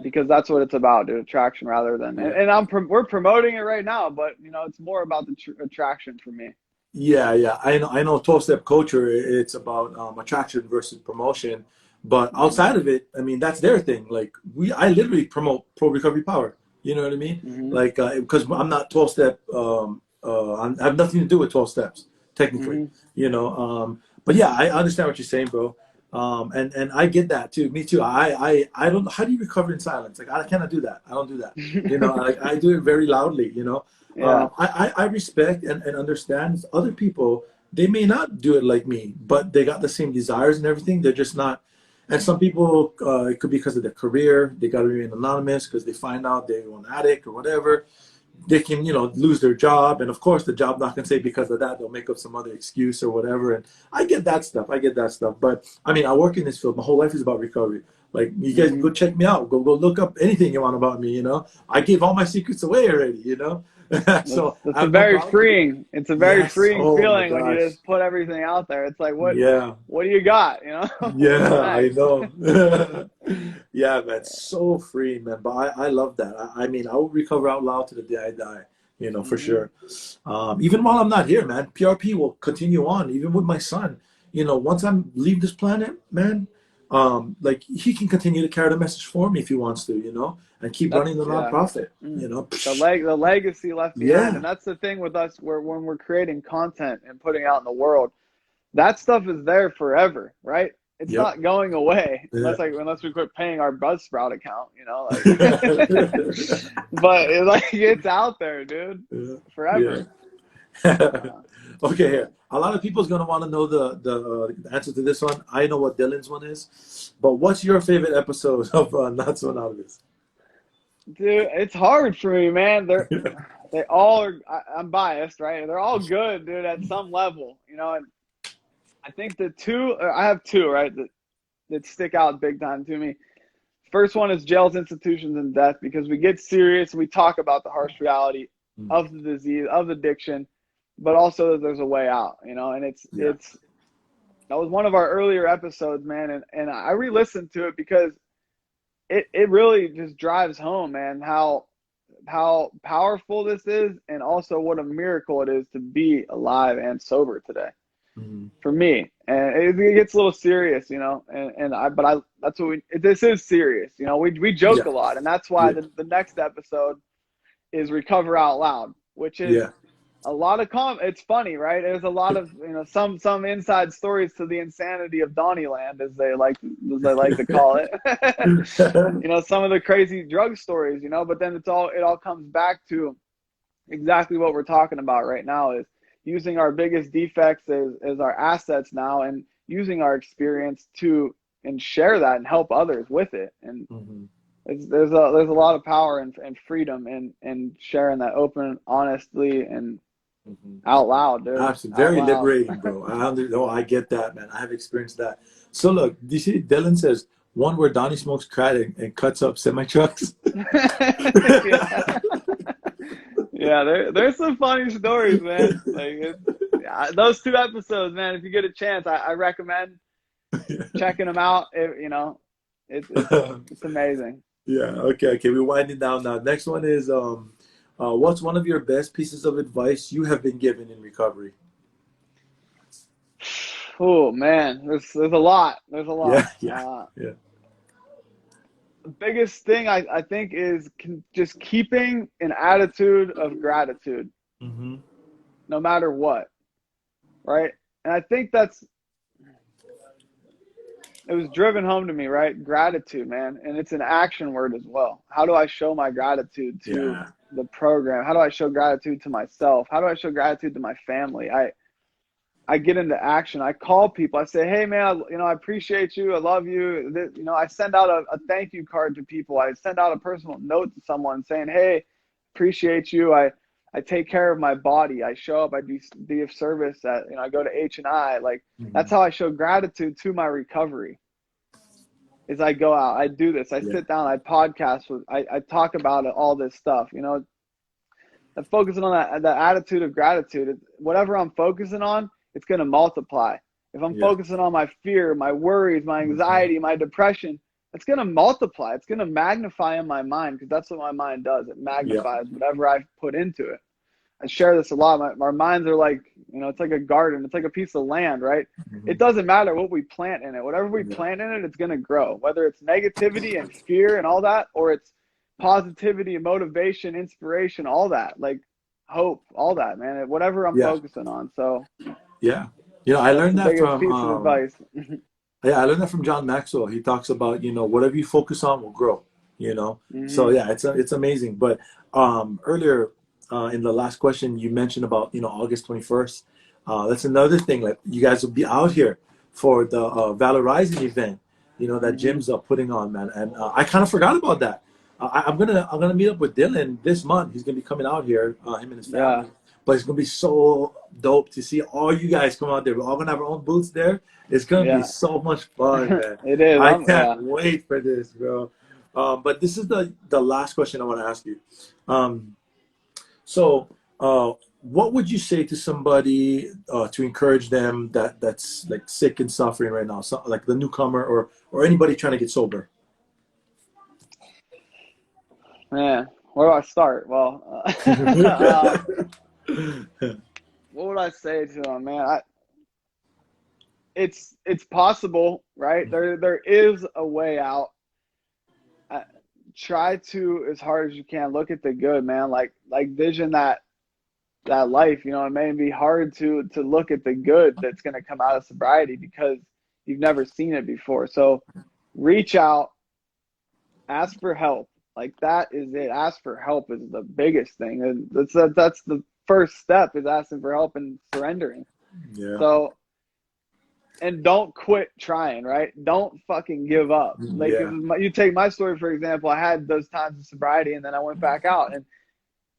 because that's what it's about, dude, attraction rather than, Yeah. we're promoting it right now, but you know, it's more about the attraction for me. Yeah, yeah. I know 12-step culture, it's about attraction versus promotion. But Mm-hmm. outside of it, I mean, that's their thing. Like I literally promote pro recovery power. You know what I mean? Mm-hmm. Like, because I'm not 12-step, I have nothing to do with 12 steps, technically, Mm-hmm. you know. But yeah, I understand what you're saying, bro. And I get that too. Me too. I don't, how do you recover in silence? Like, I cannot do that. I don't do that. You know, I do it very loudly, you know. Yeah, I respect and understand other people. They may not do it like me, but they got the same desires and everything. They're just not. And some people, it could be because of their career. They got to remain anonymous because they find out they're an addict or whatever. They can, lose their job. And of course, the job not going to say because of that, they'll make up some other excuse or whatever. And I get that stuff. I get that stuff. But I mean, I work in this field. My whole life is about recovery. Like, you guys mm-hmm. go check me out. Go look up anything you want about me. I gave all my secrets away already. So I That's a have no very problem with it. freeing. It's a very Yes. freeing Oh my feeling when you gosh. just put everything out there. It's like, Yeah. what do you got? You know, what's Yeah, I next? know. Yeah, man, so free, man. But I love that. I mean, I will recover out loud to the day I die, for Hmm. sure. Even while I'm not here, man, PRP will continue on, even with my son. Once I leave this planet, man, like he can continue to carry the message for me if he wants to, and keep That's running the yeah. nonprofit, Mm. Psh, The legacy left behind, yeah, and that's the thing with us. Where when we're creating content and putting out in the world, that stuff is there forever, right? It's yep, not going away yeah. unless we quit paying our Buzzsprout account, like. But it's out there, dude, Yeah, forever. yeah. Uh, Okay, here. A lot of people's gonna want to know the answer to this one. I know what Dylan's one is, but what's your favorite episode of Not So Anonymous? dude, it's hard for me, man. They all are. I'm biased, right? They're all good, dude, at some level, And I think I have two, right, that stick out big time to me. First one is jails, institutions, and death because we get serious. We talk about the harsh reality Mm. of the disease, of addiction, but also that there's a way out, And Yeah, that was one of our earlier episodes, man, and I re-listened to it because it really just drives home, man, how powerful this is and also what a miracle it is to be alive and sober today mm, for me. And it gets a little serious, that's what this is serious. We joke yeah, a lot, and that's why yeah, the next episode is Recover Out Loud, which is yeah. a lot of it's funny, right? There's a lot of, some inside stories to the insanity of Donny land, as they like to call it. Some of the crazy drug stories, but then it all comes back to exactly what we're talking about right now is using our biggest defects as our assets now and using our experience to and share that and help others with it. And Mhm. there's a lot of power and freedom in sharing that open, honestly, and out loud, dude. Absolutely, Out very loud. liberating, bro. Oh, I get that, man. I have experienced that. So look, do you see Dylan says one where Donnie smokes crack and cuts up semi trucks. Yeah. Yeah, there's some funny stories, man. Like yeah, those 2 episodes, man. If you get a chance, I recommend checking them out. It's amazing. Yeah. Okay. Okay. We're winding down now. Next one is what's one of your best pieces of advice you have been given in recovery? Oh man, there's a lot. There's a lot. Yeah. Yeah. Yeah. The biggest thing I think is just keeping an attitude of gratitude, Mm-hmm. no matter what, right? And I think it was driven home to me, right? Gratitude, man. And it's an action word as well. How do I show my gratitude to Yeah. the program? How do I show gratitude to myself? How do I show gratitude to my family? I get into action. I call people. I say, hey, man, I appreciate you. I love you. I send out a thank you card to people. I send out a personal note to someone saying, hey, appreciate you. I take care of my body. I show up. I be of service. I go to H&I. Like, Mm-hmm. that's how I show gratitude to my recovery. Is I go out. I do this. I sit down. I podcast I talk about all this stuff. I'm focusing on that attitude of gratitude. Whatever I'm focusing on, it's going to multiply. If I'm Yeah. focusing on my fear, my worries, my anxiety, my depression, it's going to multiply. It's going to magnify in my mind, because that's what my mind does. It magnifies whatever I put into it. I share this a lot. Our minds are like, it's like a garden. It's like a piece of land, right? Mm-hmm. It doesn't matter what we plant in it. Whatever we plant in it, it's going to grow. Whether it's negativity and fear and all that, or it's positivity, motivation, inspiration, all that, like hope, all that, man. Whatever I'm focusing on. So Yeah. I that's learned the that biggest from piece of advice. yeah, I learned that from John Maxwell. He talks about, whatever you focus on will grow. So Mm-hmm. yeah, it's amazing. But earlier in the last question, you mentioned about, August 21st. That's another thing. Like, you guys will be out here for the Valor Rising event, that Mm-hmm. Jim's putting on, man. And I kind of forgot about that. I'm gonna meet up with Dylan this month. He's gonna be coming out here, him and his Yeah. family. But it's gonna be so dope to see all you guys come out there. We're all gonna have our own booths there. It's gonna be Yeah. so much fun, man. It is. I can't Yeah. wait for this, bro. But this is the last question I want to ask you. So, what would you say to somebody to encourage them that's like sick and suffering right now, so, like the newcomer or anybody trying to get sober? Man, where do I start? Well, what would I say to them, man? It's possible, right? There is a way out. Try to, as hard as you can, look at the good, man. Like vision that life. It may be hard to look at the good that's going to come out of sobriety, because you've never seen it before. So reach out, ask for help. Like, that is it. Ask for help is the biggest thing, and that's the first step, is asking for help and surrendering. Yeah. So, and don't quit trying, right? Don't fucking give up. Like, Yeah. you take my story, for example. I had those times of sobriety, and then I went back out, and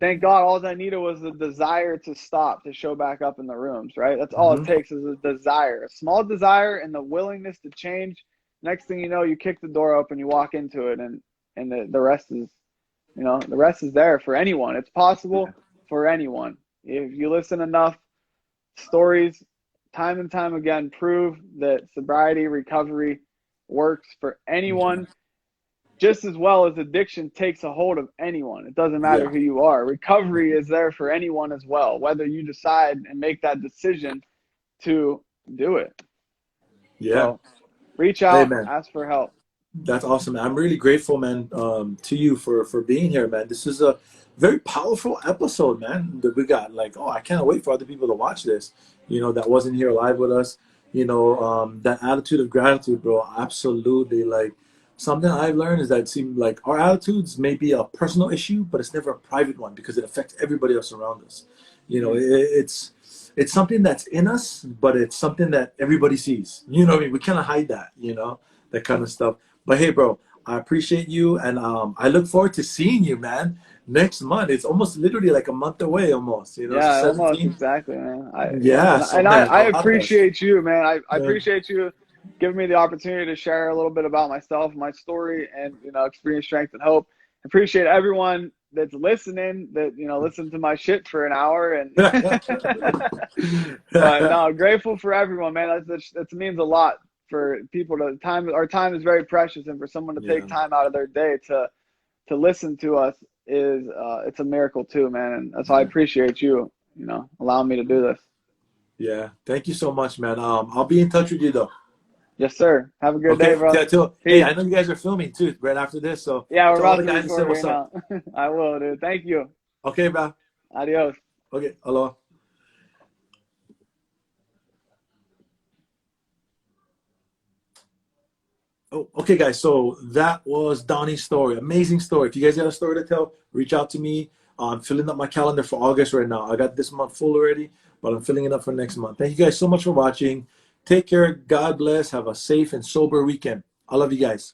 thank God, all I needed was the desire to stop, to show back up in the rooms, right? That's all it takes, is a desire, a small desire, and the willingness to change. Next thing you know, you kick the door open, you walk into it, and the rest is, the rest is there for anyone. It's possible for anyone. If you listen enough stories, time and time again, prove that sobriety, recovery works for anyone just as well as addiction takes a hold of anyone. It doesn't matter who you are. Recovery is there for anyone as well, whether you decide and make that decision to do it. Yeah. So reach Hey, out, man. ask for help. That's awesome. I'm really grateful, man, to you for being here, man. This is a very powerful episode, man, that we got. Like, oh, I can't wait for other people to watch this, that wasn't here live with us. That attitude of gratitude, bro, absolutely. Like, something I've learned is that it seems like our attitudes may be a personal issue, but it's never a private one, because it affects everybody else around us. It's something that's in us, but it's something that everybody sees. What I mean? We cannot hide that, that kind of stuff. But hey, bro, I appreciate you, and I look forward to seeing you, man, next month. It's almost literally like a month away, almost. You know, it's the Yeah, almost 17th. exactly, man. Yeah. So And I, man, I a lot of us. appreciate you, man. I Yeah. appreciate you giving me the opportunity to share a little bit about myself, my story, and experience, strength, and hope. Appreciate everyone that's listening. That listen to my shit for an hour, and but no, grateful for everyone, man. That means a lot for people to time. Our time is very precious, and for someone to take Yeah. time out of their day to listen to us is it's a miracle too, man. And that's why I appreciate you, allowing me to do this. Yeah. Thank you so much, man. I'll be in touch with you though. Yes, sir. Have a good day, Okay. bro. Hey, Peace. I know you guys are filming too, right after this. So Yeah, we're tell all the about to guys I said record what's right up. now. I will, dude. Thank you. Okay, bro. Adios. Okay. Hello. Oh, okay, guys. So that was Donnie's story. Amazing story. If you guys got a story to tell, reach out to me. I'm filling up my calendar for August right now. I got this month full already, but I'm filling it up for next month. Thank you guys so much for watching. Take care. God bless. Have a safe and sober weekend. I love you guys.